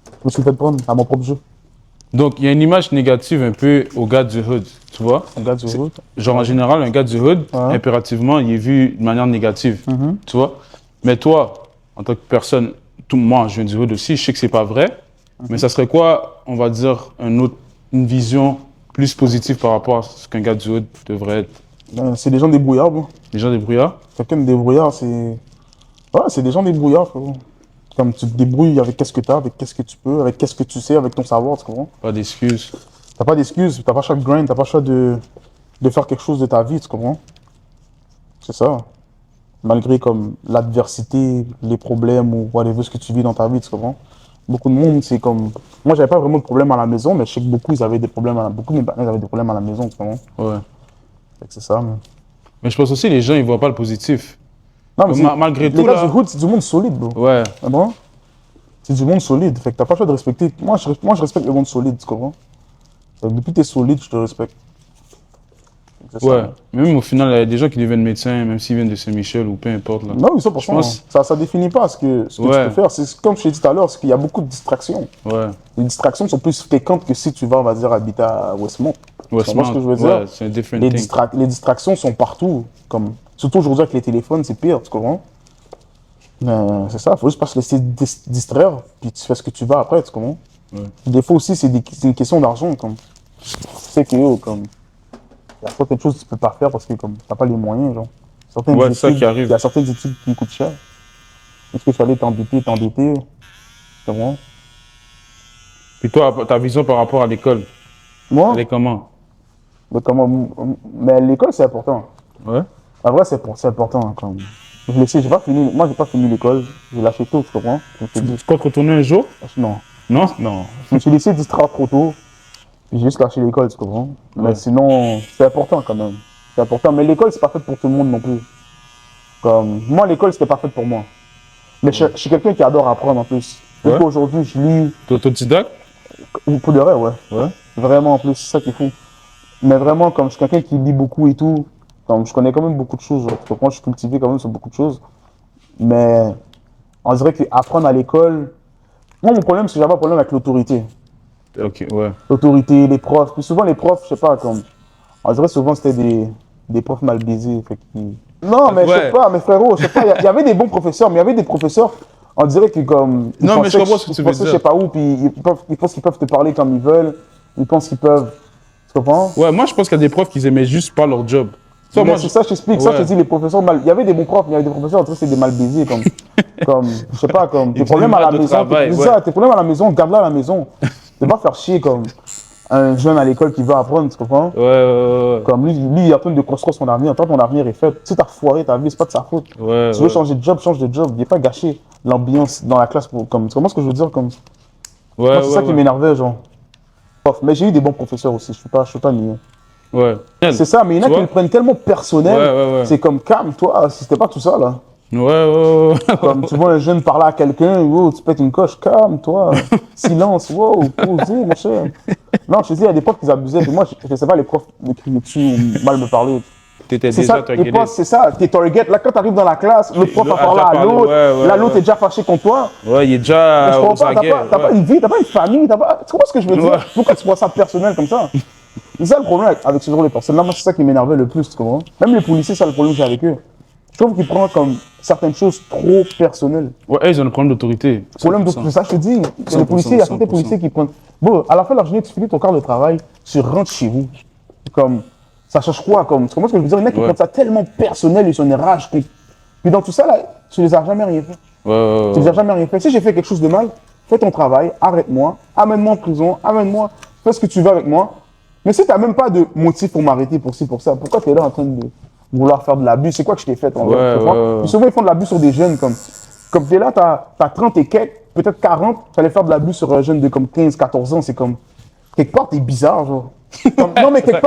Je me suis fait prendre à mon propre jeu. Donc, il y a une image négative un peu au gars du hood, tu vois? Regarde sur route. Genre, en général, un gars du hood, Ouais. impérativement, il est vu de manière négative, tu vois? Mais toi, en tant que personne, moi, je viens du hood aussi, je sais que c'est pas vrai, mais ça serait quoi, on va dire, une vision plus positive par rapport à ce qu'un gars du hood devrait être? C'est des gens débrouillards, bro. Les gens débrouillards? Quelqu'un de débrouillard, c'est. Ouais, c'est des gens débrouillards, frérot. Comme tu te débrouilles avec qu'est-ce que tu as, avec qu'est-ce que tu peux, avec qu'est-ce que tu sais, avec ton savoir, tu comprends? Pas d'excuses. T'as pas d'excuses, t'as pas choix de grind, t'as pas choix de faire quelque chose de ta vie, tu comprends? C'est ça. Malgré comme l'adversité, les problèmes ou whatever ce que tu vis dans ta vie, tu comprends? Beaucoup de monde, c'est comme. Moi, j'avais pas vraiment de problème à la maison, mais je sais que beaucoup, ils avaient des problèmes beaucoup de mes parents avaient des problèmes à la maison, vraiment. Ouais. C'est ça. Mais je pense aussi les gens, ils voient pas le positif. Non, mais Malgré les tout, gars là... du hood, c'est du monde solide, bro. Ouais. Ah bon? C'est du monde solide. Fait que t'as pas le choix de respecter. Moi, je respecte le monde solide, tu comprends? Depuis que t'es solide, je te respecte. C'est Ouais. ça. Mais même au final, il y a des gens qui deviennent médecins, même s'ils viennent de Saint-Michel ou peu importe. Là. Non, mais ça, pour Je pense- ça définit pas ce que tu Ouais. peux faire. C'est comme je t'ai dit tout à l'heure, c'est qu'il y a beaucoup de distractions. Ouais. Les distractions sont plus fréquentes que si tu vas, on va dire, habiter à Westmont. Ouais, Tu comprends ce que je veux dire? Ouais, c'est un different thing. Les distractions sont partout. Comme, surtout aujourd'hui avec les téléphones, c'est pire, tu comprends? Mais c'est ça, il faut juste pas se laisser distraire, puis tu fais ce que tu vas après, tu comprends? Ouais. Des fois aussi, c'est une question d'argent. Comme, tu sais que comme, il y a certaines choses que tu peux pas faire parce que comme, t'as pas les moyens. Genre. Certaines Ouais, c'est ça études, qui arrive. il y a certaines études qui coûtent cher. Est-ce que tu allais t'endetter, tu comprends? Puis toi, ta vision par rapport à l'école, Moi, elle est comment? mais l'école, c'est important. Ouais. En vrai, c'est important. Hein, comme. Moi, j'ai pas fini l'école. J'ai lâché tôt, tu comprends? Je me suis dit, Tu comptes retourner un jour? non. Non? Non. Je me suis laissé distraire trop tôt. Puis j'ai juste lâché l'école, tu comprends? Ouais. Mais sinon, c'est important quand même. C'est important. Mais l'école, c'est pas fait pour tout le monde non plus. Comme, moi, l'école, c'était pas fait pour moi. Mais je suis quelqu'un qui adore apprendre en plus. Ouais. Depuis aujourd'hui, je lis. T'es autodidacte? Pour de vrai, ouais. Ouais. Vraiment en plus, c'est ça qui est fou. Mais vraiment, comme je suis quelqu'un qui lit beaucoup et tout, comme je connais quand même beaucoup de choses. Genre, tu comprends? Je suis cultivé quand même sur beaucoup de choses. Mais on dirait qu'apprendre à l'école. Moi, mon problème, c'est que j'avais un problème avec l'autorité. Ok, ouais. L'autorité, les profs. Puis souvent, les profs, je sais pas, comme. On dirait souvent c'était des profs mal baisés. Fait non, mais je sais pas, mes frérots, je sais pas. Il y avait des bons professeurs, mais il y avait des professeurs, on dirait que comme. Non, mais je comprends ce que tu veux dire. Je sais pas où, puis ils pensent qu'ils peuvent te parler comme ils veulent. Ils pensent qu'ils peuvent. Tu comprends? Ouais, moi je pense qu'il y a des profs qui aimaient juste pas leur job. Ça, Mais c'est ça, je t'explique. Ça, Ouais. je te dis, les professeurs mal. Il y avait des bons profs, mais il y avait des professeurs, on dirait que c'est des mal baisés, comme, je sais pas, comme, tes Ils problèmes à la faisaient maison. mal au travail, C'est ça, tes problèmes à la maison, garde-la à la maison. Tu vas faire chier comme un jeune à l'école qui veut apprendre, tu comprends? Ouais. Comme lui, il est en train de construire son avenir. Tant ton avenir est fait. Si t'as foiré ta vie, c'est pas de sa faute. Ouais. Tu veux changer de job, change de job. Viens pas gâcher l'ambiance dans la classe. Tu comprends ce que je veux dire? Comme, Ouais. moi, c'est ça qui m'énervait, genre. Prof. Mais j'ai eu des bons professeurs aussi, je suis pas niais. Ouais. C'est ça, mais il y en a Tu qui vois? le prennent tellement personnel. Ouais. C'est comme, calme-toi, si c'était pas tout ça, là. Ouais. Comme tu vois un jeune parler à quelqu'un, wow, tu pètes une coche, calme-toi. Silence, wow, posez, mon cher. Non, je te dis, il y a des profs qui abusaient. Puis moi, je sais pas, les profs me criaient dessus ou mal me parler. T'étais C'est déjà ça, targeté. les profs, c'est ça, t'es target. Là, quand t'arrives dans la classe, le prof L'autre a a parlé déjà à parlé, l'autre. ouais, Là, l'autre ouais. est déjà fâché contre toi. Ouais, il est Mais déjà je aux comprends pas, aguets. t'as pas une vie, t'as pas une famille, t'as pas. Tu comprends ce que je veux dire? Ouais. Pourquoi tu vois ça personnel comme ça? C'est ça le problème avec ce genre de personnes-là. Moi, c'est ça qui m'énervait le plus, tu comprends? Même les policiers, c'est ça le problème que j'ai avec eux. Je trouve qu'ils prennent comme certaines choses trop personnelles. Ouais, ils ont un problème d'autorité. Problème de 100%. ça, je te dis. Les policiers, il y a certains policiers qui prennent. Bon, à la fin de la journée, tu finis ton quart de travail, tu rentres chez vous. Comme, ça change quoi? Comme, tu comprends ce que je veux dire? Il y en a qui Ouais. prennent ça tellement personnel, ils sont une rage. Puis dans tout ça, là, tu les as jamais rien fait. Tu les as jamais rien fait. Si j'ai fait quelque chose de mal, fais ton travail, arrête-moi, amène-moi en prison, amène-moi, fais ce que tu veux avec moi. Mais si tu n'as même pas de motif pour m'arrêter pour ci, pour ça, pourquoi tu es là en train de vouloir faire de l'abus? C'est quoi que je t'ai fait en vrai, tu comprends? Puis souvent, ils font de l'abus sur des jeunes comme tu es là, tu as 30 et quelques, peut-être 40, tu allais faire de l'abus sur un jeune de comme 15, 14 ans, c'est comme. Quelque part, t'es bizarre, genre. Non, mais quelque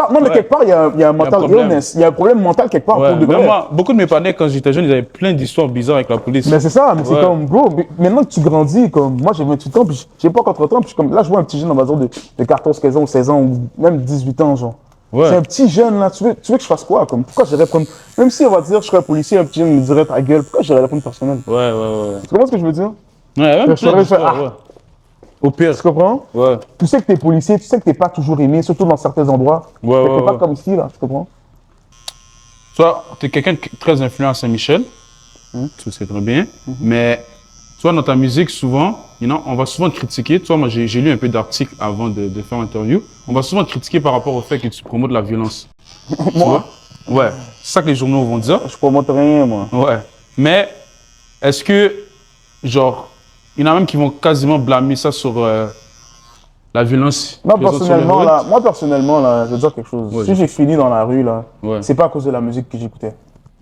part, il y a un mental problème. illness. Il y a un problème mental quelque part Ouais, pour de même vrai. moi, beaucoup de mes partenaires, quand j'étais jeune, ils avaient plein d'histoires bizarres avec la police. Mais c'est ça, mais c'est Ouais. comme, bro, maintenant que tu grandis, comme, moi j'ai 28 ans, puis j'ai pas encore 30 ans, puis je suis comme, là je vois un petit jeune, on va dire, de 14, 15 ans, ou 16 ans, ou même 18 ans, genre. Ouais. C'est un petit jeune, là, tu veux que je fasse quoi, comme, pourquoi j'irais prendre, même si on va dire, je serais un policier, un petit jeune me dirait ta gueule, pourquoi j'irais répondre personnel? Ouais. Tu comprends ce que je veux dire? Ouais, même Je plein saurais d'histoires, faire, ouais. Au pire. Tu comprends? Ouais. Tu sais que t'es policier, tu sais que t'es pas toujours aimé, surtout dans certains endroits. Ouais, Fait que ouais, t'es pas ouais. comme ici, là, tu comprends? Toi, tu es quelqu'un de très influent à Saint-Michel, tu le sais très bien, mais toi, dans ta musique, souvent, on va souvent te critiquer. Toi, moi, j'ai lu un peu d'articles avant de faire l'interview. On va souvent te critiquer par rapport au fait que tu promotes la violence. Tu vois? Ouais, c'est ça que les journaux vont dire. Je promote rien, moi. Ouais. Mais est-ce que, genre, il y en a même qui vont quasiment blâmer ça sur la violence Moi présente sur les personnellement, là, je vais dire quelque chose. Ouais, Si j'ai fini dans la rue, là, Ouais. c'est pas à cause de la musique que j'écoutais.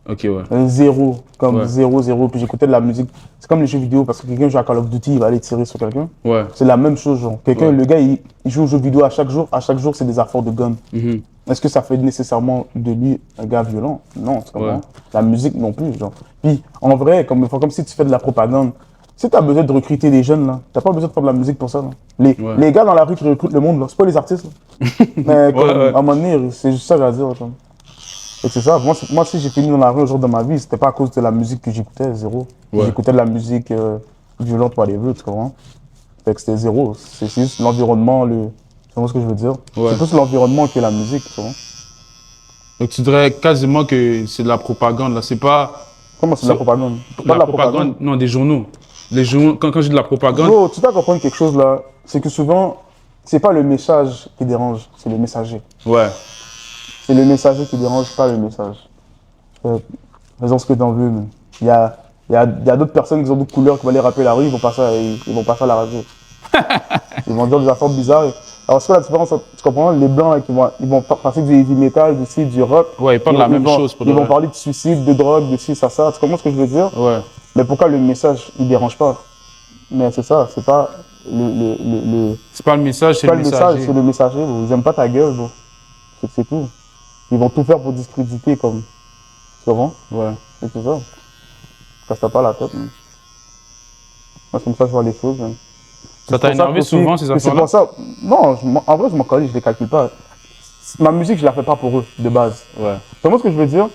Ok, ouais. Zéro, comme Ouais. zéro. Puis j'écoutais de la musique. C'est comme les jeux vidéo, parce que quelqu'un joue à Call of Duty, il va aller tirer sur quelqu'un. Ouais. C'est la même chose, genre. Quelqu'un, Ouais. le gars, il joue aux jeux vidéo à chaque jour. À chaque jour, c'est des affaires de gun. Mhm. Est-ce que ça fait nécessairement de lui un gars violent? Non, c'est Ouais. comment? La musique non plus, genre. Puis, en vrai, comme si tu fais de la propagande. Si tu as besoin de recruter des jeunes, là, t'as pas besoin de faire de la musique pour ça, là. Ouais. Les gars dans la rue qui recrutent le monde, là, c'est pas les artistes, là. Mais comme, Ouais. à un moment donné, c'est juste ça que j'ai à dire, comme. Et c'est ça, moi si j'ai fini dans la rue un jour de ma vie, c'était pas à cause de la musique que j'écoutais, zéro. Ouais. J'écoutais de la musique violente par les vœux, tu comprends? Fait que c'était zéro. C'est juste l'environnement, tu comprends ce que je veux dire? Ouais. C'est plus l'environnement que la musique, tu comprends? Donc tu dirais quasiment que c'est de la propagande, là. C'est pas Comment c'est de la propagande? Pas la de la propagande, non, des journaux. Les journaux, quand je dis de la propagande, Bro, tu dois comprendre quelque chose là, c'est que souvent, c'est pas le message qui dérange, c'est le messager. ouais. C'est le messager qui dérange, pas le message. Faisons ce que t'en veux, mais il y a d'autres personnes qui ont d'autres couleurs qui vont aller rapper la rue, ils vont passer à la radio. Ils vont dire des affaires bizarres. Alors, c'est quoi la différence? Tu comprends? Les blancs, là, ils vont passer du heavy metal, du rock. Ouais, ils parlent de la même chose pour Ils de vont vrai. parler de suicide, de drogue, de ci, ça. Tu comprends ce que je veux dire? Ouais. Mais pourquoi le message, il dérange pas? Mais c'est ça, c'est pas C'est pas le message, c'est pas le le message, messager. c'est le messager. Bro. Ils aiment pas ta gueule, bro. C'est tout. Ils vont tout faire pour discréditer, comme. Tu comprends? Ouais. Et c'est ça. Casse-toi pas la tête, man. Moi, c'est comme ça que je vois les choses, man. Ça t'a C'est pour ça énervé qu'aussi- souvent ces mais c'est affaires-là? pour ça. Non, en vrai, je m'en calme, je les calcule pas. Ma musique, je la fais pas pour eux, de base. Ouais. Tu comprends ce que je veux dire?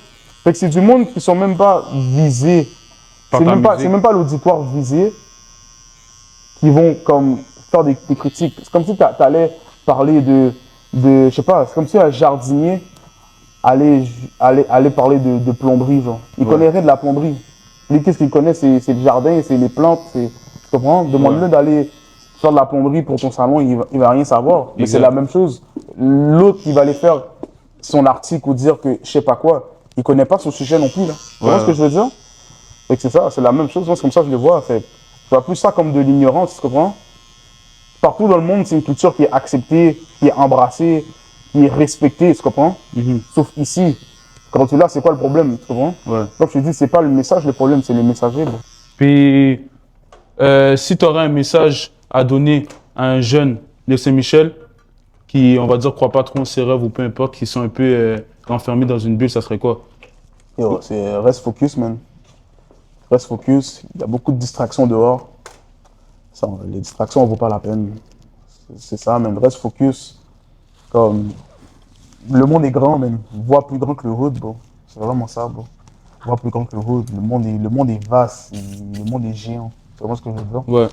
Fait que c'est du monde qui sont même pas visés. Par C'est ta même pas, musique. c'est même pas l'auditoire visé qui vont comme faire des critiques. C'est comme si t'allais parler je sais pas, c'est comme si un jardinier allait parler de plomberie, genre. Il Ouais. connaît rien de la plomberie. Lui, qu'est-ce qu'il connaît? C'est le jardin, c'est les plantes, tu comprends? Demande-le Ouais. d'aller faire de la plomberie pour ton salon, il va rien savoir. Mais c'est Exact. la même chose. L'autre, il va aller faire son article ou dire que je sais pas quoi. Il connaît pas son sujet non plus, là. Tu vois Ouais. ce que je veux dire? Fait que c'est ça, c'est la même chose. Moi, c'est comme ça que je le vois. Fait, je vois plus ça comme de l'ignorance, tu comprends? Partout dans le monde, c'est une culture qui est acceptée, qui est embrassée, qui est respectée, tu comprends? Mhm. Sauf ici. Quand tu l'as, c'est quoi le problème, tu comprends? Ouais. Donc, je te dis, c'est pas le message, le problème, c'est le messager. Bon. Puis, si tu aurais un message à donner à un jeune de Saint-Michel qui, on va dire, croit pas trop en ses rêves ou peu importe, qui sont un peu enfermés dans une bulle, ça serait quoi? Yo, reste focus, man. Reste focus. Il y a beaucoup de distractions dehors. Ça, les distractions, ne vaut pas la peine. C'est ça, man. Reste focus. Comme, le monde est grand, man. Vois plus grand que le hood, bro. C'est vraiment ça, bro. Vois plus grand que le hood. Le monde est vaste. Le monde est géant. Tu vois ce que je veux dire? Ouais.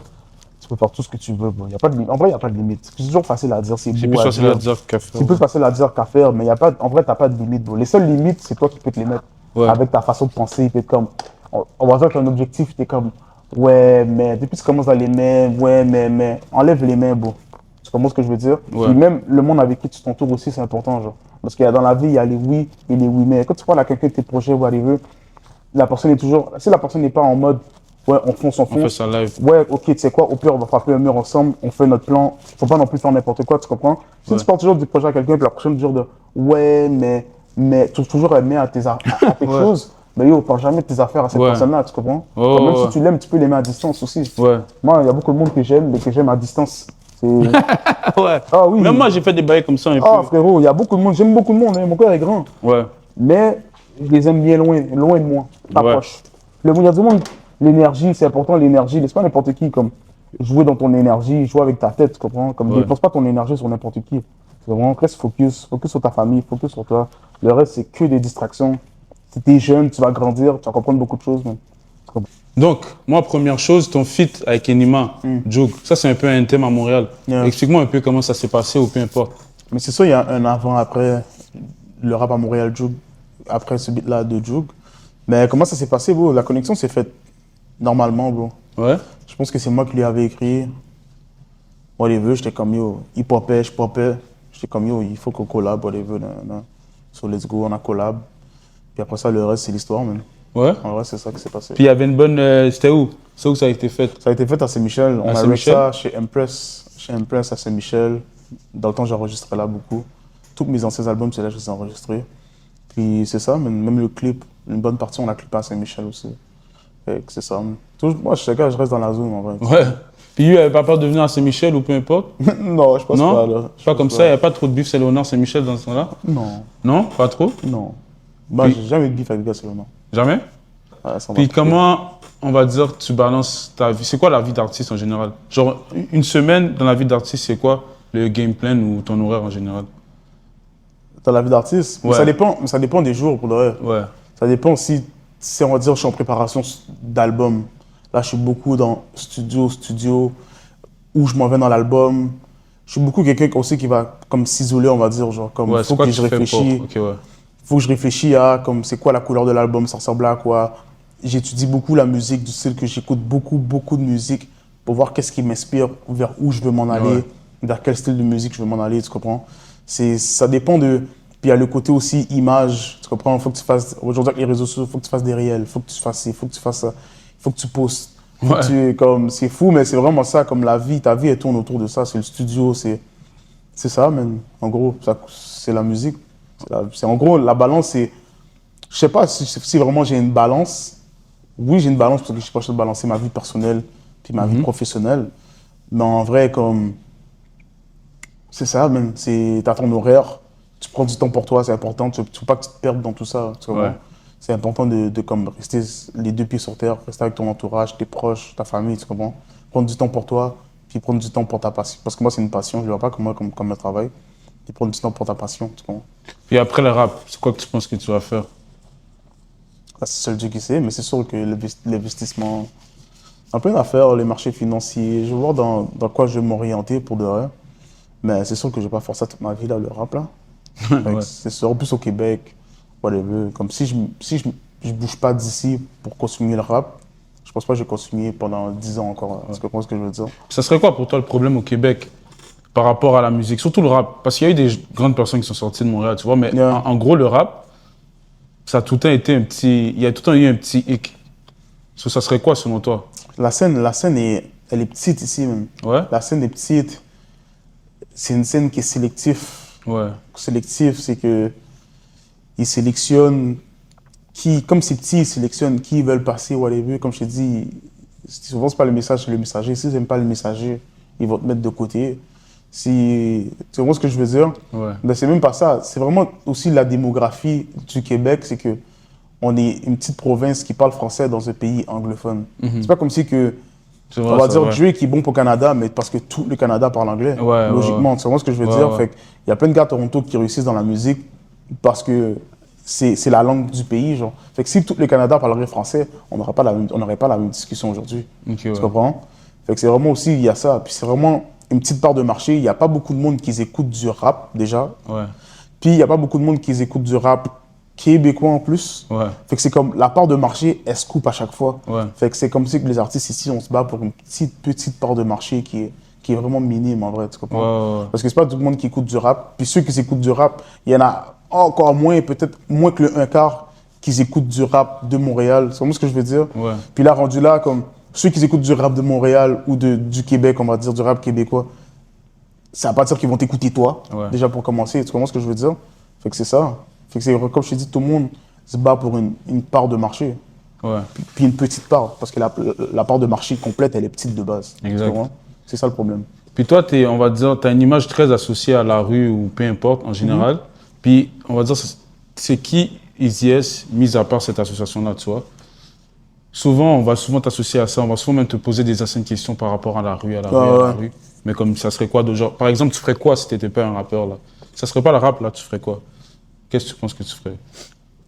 Tu peux faire tout ce que tu veux, bro. Y a pas de, en vrai, il n'y a pas de limite. C'est toujours facile à dire. C'est C'est beau plus à facile à dire. dire qu'à faire. C'est plus facile à dire qu'à faire, mais y a pas, en vrai, tu n'as pas de limite, bro. Les seules limites, c'est toi qui peux te les mettre. Ouais. Avec ta façon de penser, tu es comme, on va dire qu'un objectif, tu es comme, ouais, mais depuis que tu commences à les mains, ouais, mais, enlève les mains, bro. Tu comprends ce que je veux dire? Ouais. Puis même le monde avec qui tu t'entoures aussi, c'est important, genre. Parce qu'il y a dans la vie, il y a les oui et les oui, mais quand tu parles à quelqu'un de tes projets ou whatever, la personne est toujours, si la personne n'est pas en mode, ouais, on fonce, On fait ça live. ouais, ok, tu sais quoi, au pire, on va frapper un mur ensemble, on fait notre plan. Faut pas non plus faire n'importe quoi, tu comprends? Si Ouais. tu parles toujours du projet à quelqu'un, puis la prochaine toujours de ouais, mais tu toujours aimer à tes, à tes Ouais. choses, mais yo, parle jamais de tes affaires à cette Ouais. personne-là, tu comprends? Oh, Comme même ouais. si tu l'aimes, tu peux l'aimer à distance aussi. Ouais. Moi, il y a beaucoup de monde que j'aime, mais que j'aime à distance. C'est. Ouais. Ah oui. Même moi, j'ai fait des bails comme ça un Ah peu. frérot, il y a beaucoup de monde, j'aime beaucoup de monde, hein, mon cœur est grand. Ouais. Mais je les aime bien loin, loin de moi, pas Ouais. proche. Il y a du monde, l'énergie, c'est important, l'énergie. Laisse pas n'importe qui comme jouer dans ton énergie, jouer avec ta tête, tu comprends? Comme Ouais. dépense pas ton énergie sur n'importe qui. C'est vraiment, reste focus, focus sur ta famille, focus sur toi. Le reste, c'est que des distractions. Si t'es jeune, tu vas grandir, tu vas comprendre beaucoup de choses, man. Donc, moi, première chose, ton feat avec Enima, Jug, ça c'est un peu un thème à Montréal. Yeah. Explique-moi un peu comment ça s'est passé ou peu importe. Mais c'est ça, il y a un avant, après le rap à Montréal, Jug, après ce beat-là de Jug. Mais comment ça s'est passé, bro? La connexion s'est faite normalement, bro. Ouais. Je pense que c'est moi qui lui avais écrit. Whatever, j'étais comme yo, il popait, je popais. J'étais comme yo, il faut qu'on collab, whatever. So let's go, on a collab. Puis après ça, le reste, c'est l'histoire, man. Ouais. En vrai, c'est ça qui s'est passé. Puis il y avait une bonne. C'était où? C'est où ça a été fait? Ça a été fait à Saint-Michel. On a avec Saint-Michel? ça chez Empress à Saint-Michel. Dans le temps, j'enregistrais là beaucoup. Tous mes anciens albums, c'est là que je les ai enregistrés. Puis c'est ça, même le clip. une bonne partie, on la clippé à Saint-Michel aussi. Fait que c'est ça. Moi, je reste dans la zone, en vrai. Ouais. Puis lui, il avait pas peur de venir à Saint-Michel ou peu importe? Non, je pense Non? pas, là. Pas comme ça, il n'y a pas trop de bif Saint-Léonard, Saint-Michel dans ce temps-là? Non, Non? Pas trop? non. Bah, Puis- j'ai jamais eu de bif avec le gars, c'est vraiment. Jamais? Ouais, ça Puis va. comment, on va dire, tu balances ta vie? C'est quoi la vie d'artiste en général? Genre, une semaine dans la vie d'artiste, c'est quoi le game plan ou ton horaire en général? Dans la vie d'artiste, Ouais. ça dépend des jours, pour de vrai. Ouais. Ça dépend si on va dire, je suis en préparation d'album. Là, je suis beaucoup dans studio, où je m'en vais dans l'album. Je suis beaucoup quelqu'un aussi qui va comme s'isoler, on va dire, genre, comme, Ouais, faut c'est quoi que que je tu fais réfléchisse. pour... Ok, ouais. Faut que je réfléchisse à comme c'est quoi la couleur de l'album, ça ressemble à quoi. J'étudie beaucoup la musique, du style que j'écoute beaucoup de musique pour voir qu'est-ce qui m'inspire, vers où je veux m'en aller, Ouais. vers quel style de musique je veux m'en aller, tu comprends? Ça dépend de... Puis il y a le côté aussi image, tu comprends? Il faut que tu fasses... Aujourd'hui avec les réseaux sociaux, il faut que tu fasses des réels, il faut que tu fasses ci, il faut que tu fasses ça, il faut que tu postes. Faut Ouais. que comme, c'est fou, mais c'est vraiment ça, comme la vie, ta vie, elle tourne autour de ça, c'est le studio, c'est ça, man. En gros, c'est la musique. En gros, la balance, c'est... Je sais pas si vraiment j'ai une balance. Oui, j'ai une balance parce que je suis pas obligé de balancer ma vie personnelle puis ma vie professionnelle. Mais en vrai, comme... C'est ça, man. T'as ton horaire, tu prends du temps pour toi, c'est important. Tu veux pas que tu te perdes dans tout ça, tu comprends? Ouais. C'est important de comme, rester les deux pieds sur terre, rester avec ton entourage, tes proches, ta famille, tu comprends? Prendre du temps pour toi, puis prendre du temps pour ta passion. Parce que moi, c'est une passion, je ne le vois pas comme un travail. Puis prendre du temps pour ta passion, tu comprends? Puis après le rap, c'est quoi que tu penses que tu vas faire? Là, c'est seul Dieu qui sait, mais c'est sûr que l'investissement, un peu d'affaires, les marchés financiers, je vais voir dans quoi je vais m'orienter pour de vrai. Mais c'est sûr que je ne vais pas faire ça toute ma vie, là, le rap, là. Fait que Ouais. c'est sûr, en plus au Québec, whatever. Comme si je bouge pas d'ici pour continuer le rap, je pense pas que je vais continuer pendant 10 ans encore. Tu comprends ce que je veux dire? Ça serait quoi pour toi le problème au Québec par rapport à la musique? Surtout le rap. Parce qu'il y a eu des grandes personnes qui sont sorties de Montréal, tu vois. Mais Yeah. en gros, le rap, ça a tout le temps été un petit... Il y a tout le temps eu un petit hic. Ça serait quoi selon toi? La scène elle est petite ici, même. Ouais? La scène est petite. C'est une scène qui est sélective. Ouais. Sélectif, c'est que ils sélectionnent comme c'est petit, ils sélectionnent qui ils veulent passer, whatever. Comme je t'ai dit, souvent c'est pas le message, c'est le messager. Si ils n'aiment pas le messager, ils vont te mettre de côté. Tu vois ce que je veux dire? Ouais. Ben, c'est même pas ça. C'est vraiment aussi la démographie du Québec, c'est que on est une petite province qui parle français dans un pays anglophone. C'est pas comme si que C'est on vrai, va c'est dire vrai. Drake est bon pour Canada, mais parce que tout le Canada parle anglais. Ouais, logiquement, tu vois ce que je veux Ouais, dire? ouais. Fait il y a plein de gars à Toronto qui réussissent dans la musique parce que c'est la langue du pays, genre. Fait que si tout le Canada parlerait français, on n'aurait pas la même discussion aujourd'hui. Ok, Tu ouais. comprends? Fait que c'est vraiment aussi, il y a ça. Puis c'est vraiment une petite part de marché. Il n'y a pas beaucoup de monde qui écoute du rap, déjà. Ouais. Puis il n'y a pas beaucoup de monde qui écoute du rap québécois en plus. Ouais. Fait que c'est comme la part de marché, elle se coupe à chaque fois. Ouais. Fait que c'est comme si que les artistes ici, on se bat pour une petite part de marché qui est vraiment minime en vrai, tu comprends? Ouais, ouais. Parce que c'est pas tout le monde qui écoute du rap. Puis ceux qui écoutent du rap, il y en a encore moins, peut-être moins que le un quart qui écoutent du rap de Montréal. C'est vraiment ce que je veux dire? Ouais. Puis là, rendu là, comme ceux qui écoutent du rap de Montréal ou du Québec, on va dire du rap québécois, ça va pas dire qu'ils vont t'écouter toi, Ouais. déjà pour commencer. Tu comprends ce que je veux dire? Fait que c'est ça. Fait que c'est, comme je t'ai dit, tout le monde se bat pour une part de marché. Ouais. Puis une petite part, parce que la part de marché complète, elle est petite de base. Tu Exact. comprends? C'est ça le problème. Puis toi, on va dire, tu as une image très associée à la rue ou peu importe en général. Puis on va dire, c'est qui Easy-S, mis à part cette association-là, tu vois? Souvent, on va souvent t'associer à ça. On va souvent même te poser des anciennes questions par rapport à la rue, à la rue. Mais comme ça serait quoi de genre... Par exemple, tu ferais quoi si tu n'étais pas un rappeur, là? Ça serait pas le rap, là, tu ferais quoi? Qu'est-ce que tu penses que tu ferais?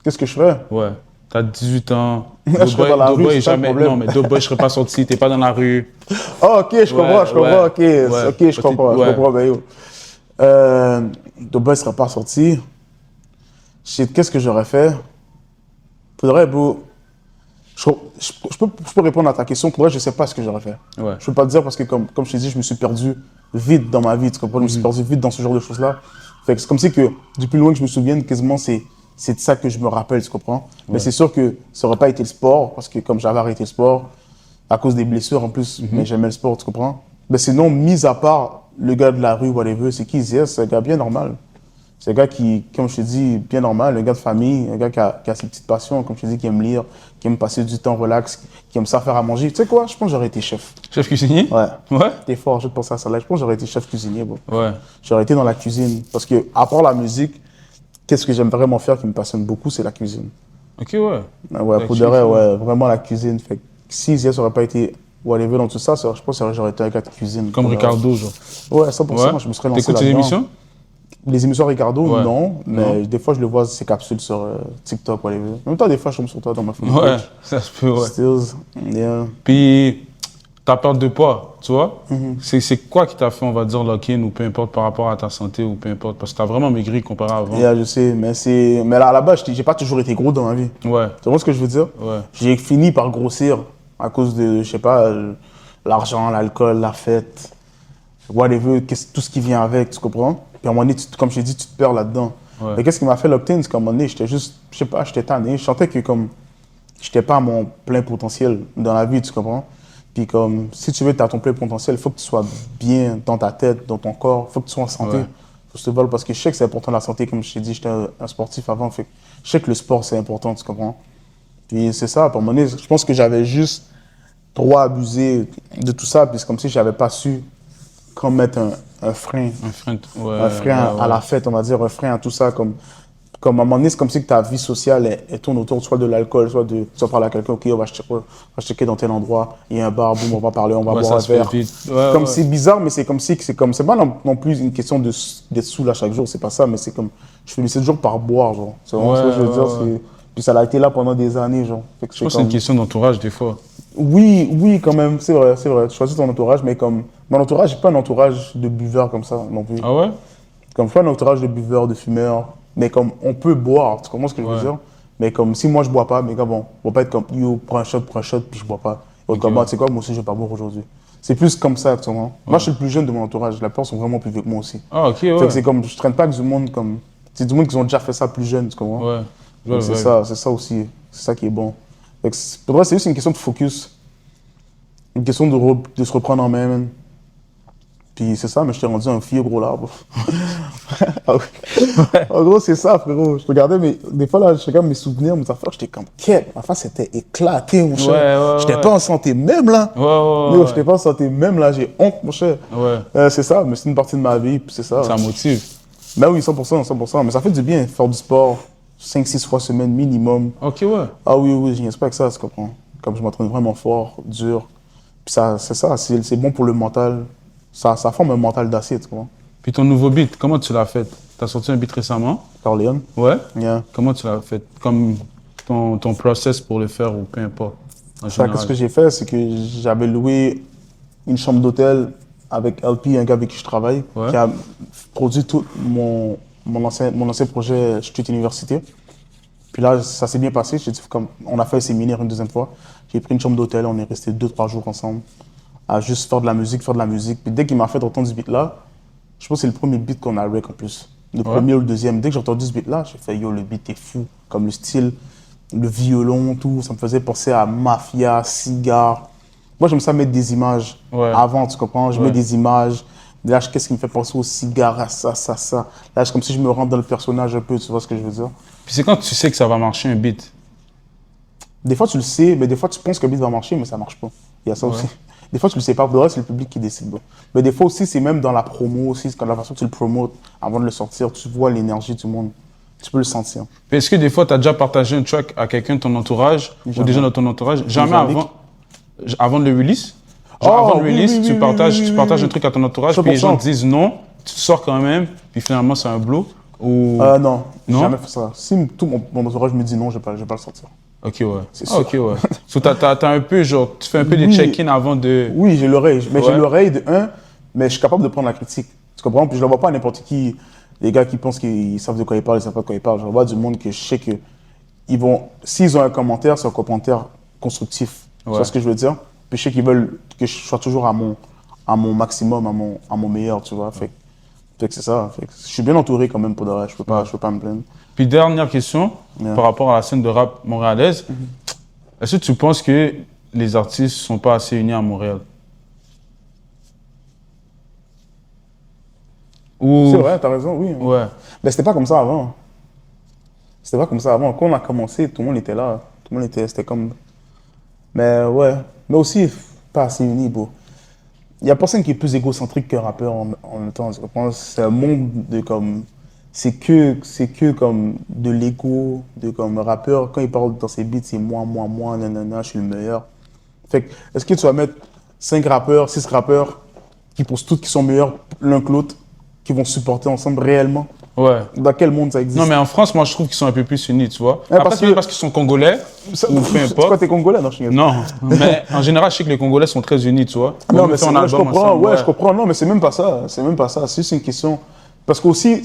Qu'est-ce que je fais? Ouais. T'as 18 ans. Je serais dans la rue, c'est ça le problème. Non, mais Doughboy, je serais pas sorti. T'es pas dans la rue. Oh, ok, je comprends, je comprends, ok. ouais. Ok, je comprends, Ouais. je comprends, ben yo. The Boy sera pas sorti. Qu'est-ce que j'aurais fait? Faudrait, bro. Je peux répondre à ta question. Faudrait, je sais pas ce que j'aurais fait. Ouais. Je peux pas te dire parce que, comme je t'ai dit, je me suis perdu vite dans ma vie. Tu comprends? Je me suis perdu vite dans ce genre de choses-là. Fait que c'est comme si que, du plus loin que je me souvienne, quasiment, c'est de ça que je me rappelle, tu comprends? Mais c'est sûr que ça aurait pas été le sport, parce que comme j'avais arrêté le sport, à cause des blessures en plus, mais j'aimais le sport, tu comprends? Mais sinon, mis à part le gars de la rue, whatever, c'est qui? C'est un gars bien normal. C'est un gars qui, comme je te dis, bien normal, un gars de famille, un gars qui a ses petites passions, comme je te dis, qui aime lire, qui aime passer du temps relax, qui aime ça faire à manger. Tu sais quoi? Je pense que j'aurais été chef. Chef cuisinier? Ouais. Ouais? T'es fort, je te pense à ça là. Je pense que j'aurais été chef cuisinier, bro. Ouais. J'aurais été dans la cuisine. Parce que, à part la musique, qu'est-ce que j'aime vraiment faire qui me passionne beaucoup, c'est la cuisine. Ok, ouais. Ouais, pour de vrai, ouais, vraiment la cuisine. Fait que si Zias n'aurait pas été whatever dans tout ça, je pense que j'aurais été un gars de cuisine. Comme Ricardo, genre. Ouais, 100%, Ouais. je me serais lancé T'écoutes ses là-dedans. émissions? Les émissions Ricardo, Ouais. non, mais des fois je le vois, ses capsules sur TikTok, whatever. En même temps, des fois je tombe sur toi dans ma famille. Ouais, ça se peut, ouais. Stills, yeah. Puis, ta perte de poids, tu vois, c'est quoi qui t'a fait, on va dire, lock-in ou peu importe par rapport à ta santé ou peu importe, parce que t'as vraiment maigri comparé à avant. Yeah, je sais, mais là, à la base, j'ai pas toujours été gros dans ma vie. Ouais, Tu vois ce que je veux dire? ouais. J'ai fini par grossir à cause de, je sais pas, l'argent, l'alcool, la fête, whatever, tout ce qui vient avec, tu comprends? Puis à un moment donné, comme je t'ai dit, tu te perds là-dedans. Ouais. Mais qu'est-ce qui m'a fait l'octane, c'est qu'à un moment donné, j'étais juste, je sais pas, j'étais tanné. Je sentais que comme, j'étais pas à mon plein potentiel dans la vie, tu comprends? Puis comme, si tu veux être à ton plein potentiel, il faut que tu sois bien dans ta tête, dans ton corps, il faut que tu sois en santé. Ouais. Faut que tu te voles, parce que je sais que c'est important la santé, comme je t'ai dit, j'étais un sportif avant, fait que je sais que le sport c'est important, tu comprends? Puis c'est ça, à un moment donné, je pense que j'avais juste trop abusé de tout ça, puis c'est comme si j'avais pas su comment mettre un frein. Un frein, ouais. Un frein ouais, à la fête, on va dire, un frein à tout ça. Comme à un moment donné, c'est comme si que ta vie sociale elle tourne autour soit de l'alcool, soit de. Tu vas parler à quelqu'un, ok, on va checker dans tel endroit, il y a un bar, boum, on va parler, on va Ouais, boire un ça se fait verre. vite. Ouais, Comme ouais. c'est bizarre, mais c'est comme si, c'est pas non plus une question d'être saoul à chaque jour, c'est pas ça, mais c'est comme. Je finissais toujours par boire, genre. C'est vraiment Ouais, ce que je veux dire. ouais. Puis ça a été là pendant des années, genre. Fait que Je pense que c'est une question d'entourage, des fois. oui, oui, quand même, c'est vrai, c'est vrai. Tu choisis ton entourage, mais comme. Mon entourage, j'ai pas un entourage de buveurs comme ça non plus. Ah ouais? Comme pas un entourage de buveurs, de fumeurs, mais comme on peut boire, tu comprends ce que je veux Ouais. dire? Mais comme si moi je bois pas, mais gars, bon, on va pas être comme yo, prends un shot, puis je bois pas. Ou comme, ouais. tu sais quoi, moi aussi je vais pas boire aujourd'hui. C'est plus comme ça, tu vois. Moi je suis le plus jeune de mon entourage, la plupart sont vraiment plus vieux que moi aussi. Ah, ok, Fait ouais. que c'est comme, je traîne pas avec du monde comme. C'est du monde qui ont déjà fait ça plus jeune, tu comprends? Ouais. Je vois Donc, le c'est vibe. ça aussi. C'est ça qui est bon. Fait que pour moi, c'est juste une question de focus. Une question de se reprendre en main, man. Puis c'est ça, mais je t'ai rendu un vieux gros larbe. En gros, c'est ça, frérot. Je regardais, mais des fois, là, je regardais mes souvenirs, mes affaires, j'étais comme, quête. Ma face était éclatée, mon cher. Ouais, J'étais ouais. pas en santé même, là. Ouais, ouais, Yo, ouais. j'étais pas en santé même, là. J'ai honte, mon cher. Ouais. C'est ça, mais c'est une partie de ma vie, puis c'est ça. Ça motive. Ben oui, 100%, 100%. Mais ça fait du bien, faire du sport 5-6 fois semaine minimum. Ok, ouais. Ah oui, oui, je n'y pas que ça, tu comprends. Comme je m'entraîne vraiment fort, dur. Puis ça, c'est ça, c'est bon pour le mental. Ça forme un mental d'acier, tu comprends. Puis ton nouveau beat, comment tu l'as fait? T'as sorti un beat récemment? Carleon. Ouais. Yeah. Comment tu l'as fait? Comme ton process pour le faire ou peu importe. En Ça, général. qu'est-ce que j'ai fait, c'est que j'avais loué une chambre d'hôtel avec LP, un gars avec qui je travaille, Ouais. qui a produit tout mon ancien projet Street Université. Puis là, ça s'est bien passé. J'ai dit, comme, on a fait un séminaire une deuxième fois. J'ai pris une chambre d'hôtel, on est resté 2-3 jours ensemble à juste faire de la musique, faire de la musique. Puis dès qu'il m'a fait entendre ce beat-là, je pense que c'est le premier beat qu'on a rec en plus. Le premier ou le deuxième. Dès que j'ai entendu ce beat-là, j'ai fait, yo, le beat est fou. Comme le style, le violon, tout, ça me faisait penser à Mafia, Cigare. Moi, j'aime ça mettre des images Ouais. avant, tu comprends? Je Ouais. mets des images. Là, qu'est-ce qui me fait penser au cigare, à ça, ça, ça. Là, c'est comme si je me rentre dans le personnage un peu, tu vois ce que je veux dire? Puis c'est quand tu sais que ça va marcher un beat? Des fois, tu le sais, mais des fois, tu penses que le beat va marcher, mais ça marche pas. Il y a ça aussi. Des fois, tu le sais pas. Pour le reste, c'est le public qui décide. Bon. Mais des fois aussi, c'est même dans la promo aussi, quand la façon que tu le promotes, avant de le sortir, tu vois l'énergie du monde. Tu peux le sentir. Puis est-ce que des fois, tu as déjà partagé un track à quelqu'un de ton entourage ou Jamais. des gens de ton entourage? Jamais Jamais. avant de le release? Genre Oh, avant le oui, release, oui, tu oui, partages, oui, tu oui, partages oui. un truc à ton entourage, puis les gens 100%. te disent non, tu sors quand même, puis finalement c'est un blow? Ou... Non, j'ai Non? jamais fait ça. Si tout mon entourage me dit non, je vais pas le sortir. Ok, ouais. C'est Ah, sûr. ok, ouais. So, t'as un peu, genre, tu fais un peu des Oui. check-in avant de... Oui, j'ai l'oreille. Mais Ouais. j'ai l'oreille de un, mais je suis capable de prendre la critique. Tu comprends? Puis je ne vois pas à n'importe qui. Les gars qui pensent qu'ils savent de quoi ils parlent, ils ne savent pas de quoi ils parlent. Je vois du monde que je sais que ils vont. S'ils ont un commentaire, c'est un commentaire constructif. Tu vois Ouais. ce que je veux dire? Puis je sais qu'ils veulent que je sois toujours à mon maximum, à mon meilleur, tu vois. Fait que c'est ça. Fait que je suis bien entouré quand même pour de vrai. Je peux pas me plaindre. Puis dernière question, Yeah. par rapport à la scène de rap montréalaise, est-ce que tu penses que les artistes sont pas assez unis à Montréal? Ou... C'est vrai, t'as raison, oui. Ouais. Mais c'était pas comme ça avant. C'était pas comme ça avant. Quand on a commencé, tout le monde était là. Tout le monde était, c'était comme... Mais ouais. Mais aussi, pas assez uni, bro. Il y a personne qui est plus égocentrique qu'un rappeur en même temps. Tu comprends? C'est un monde de comme... C'est que comme de l'ego, de comme rappeur. Quand il parle dans ses beats, c'est moi, nanana, je suis le meilleur. Fait que, est-ce que tu vas mettre 5 rappeurs, 6 rappeurs qui pensent tous qui sont meilleurs l'un que l'autre, qui vont supporter ensemble réellement? Ouais. Dans quel monde ça existe? Non, mais en France, moi, je trouve qu'ils sont un peu plus unis, tu vois. Ouais, Après, parce c'est que- parce qu'ils sont congolais, Ça- ou peu C'est quoi, importe. t'es congolais? Non, je suis Non, mais en général, je sais que les Congolais sont très unis, tu vois. Non, On mais fait un je album comprends, ensemble, ouais, je comprends. Non, mais c'est même pas ça. C'est même pas ça. C'est juste une question. Parce qu'aussi,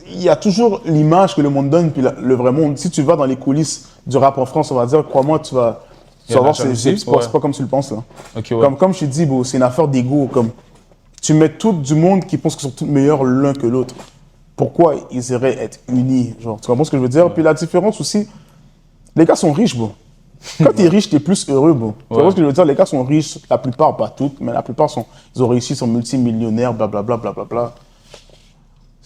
il y a toujours l'image que le monde donne, puis le vrai monde. Si tu vas dans les coulisses du rap en France, on va dire, crois-moi, tu vas Il y a de la voir, jalousie, c'est ouais. pas comme tu le penses, là. Ok, ouais. Comme je te dis, bro, c'est une affaire d'ego. Comme, tu mets tout du monde qui pense qu'ils sont tous meilleurs l'un que l'autre. Pourquoi ils iraient être unis? Genre, tu comprends ce que je veux dire? Puis la différence aussi, les gars sont riches, bro. Quand t'es riche, t'es plus heureux, bro. Tu vois ce que je veux dire? Les gars sont riches, la plupart, pas toutes, mais la plupart ils ont réussi, sont multimillionnaires, blablabla, blablabla.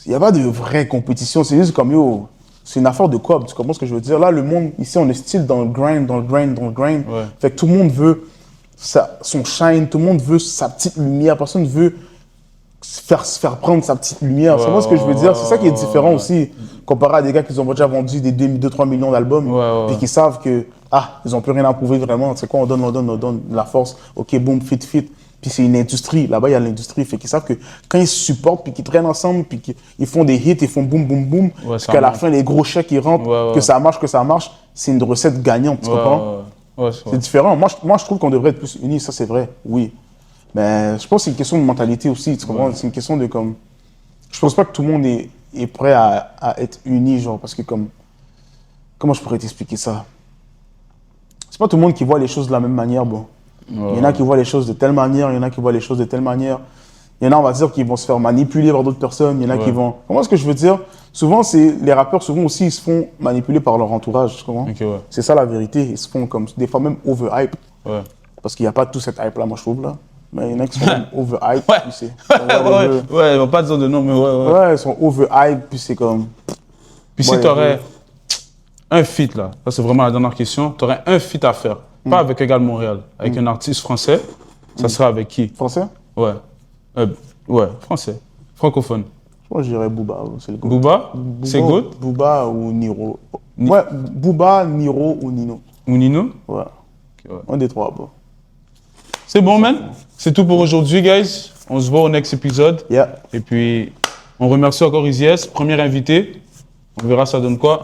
Il n'y a pas de vraie compétition, c'est juste comme, yo, c'est une affaire de cob, tu comprends ce que je veux dire? Là, le monde, ici, on est style dans le grind. Ouais. Fait que tout le monde veut son shine, tout le monde veut sa petite lumière, personne veut se faire prendre sa petite lumière. Tu comprends ce que je veux dire? C'est ça qui est différent aussi, comparé à des gars qui ont déjà vendu des 2-3 millions d'albums, puis qui savent que, ils n'ont plus rien à prouver vraiment. C'est quoi, on donne la force. Ok, boum, fit. Puis c'est une industrie. Là-bas, il y a l'industrie. Fait qu'ils savent que quand ils se supportent, puis qu'ils traînent ensemble, puis qu'ils font des hits, ils font boum, boum, boum, Ouais, puis qu'à la fin, les gros chèques, ils rentrent, Ouais. que ça marche, c'est une recette gagnante. Tu comprends? Ouais, C'est différent. Moi, je trouve qu'on devrait être plus unis. Ça, c'est vrai. Oui. Mais je pense que c'est une question de mentalité aussi. Tu comprends? C'est une question de comme. Je pense pas que tout le monde est prêt à être uni, genre, parce que comme. Comment je pourrais t'expliquer ça? C'est pas tout le monde qui voit les choses de la même manière, bon. Il y en a qui voient les choses de telle manière, il y en a qui voient les choses de telle manière. Il y en a, on va dire, qui vont se faire manipuler par d'autres personnes. Il y en a qui vont. Comment est-ce que je veux dire? Souvent, les rappeurs, souvent aussi, ils se font manipuler par leur entourage. Tu comprends? Ok, ouais. C'est ça la vérité. Ils se font comme. Des fois même overhype. Ouais. Parce qu'il n'y a pas tout cette hype-là, moi, je trouve, là. Mais il y en a qui sont comme overhype. Ouais. Puis c'est. Ouais, on va pas dire de nom, mais ouais. Ouais, ils sont overhype, puis c'est comme. Puis si Ouais, tu aurais un feat, là, ça c'est vraiment la dernière question, tu aurais un feat à faire, pas avec un gars de Montréal, avec un artiste français, ça serait avec qui? Français? Ouais. Ouais, français. Francophone. Moi, je dirais Booba. C'est le goat. Booba? C'est good? Booba ou Niro. Ouais, Booba, Niro ou Nino. Ou Nino? Ouais. ouais. Un des trois, bon. C'est bon, man. C'est tout pour aujourd'hui, guys. On se voit au next épisode. Yeah. Et puis, on remercie encore Izies, premier invité. On verra ça donne quoi.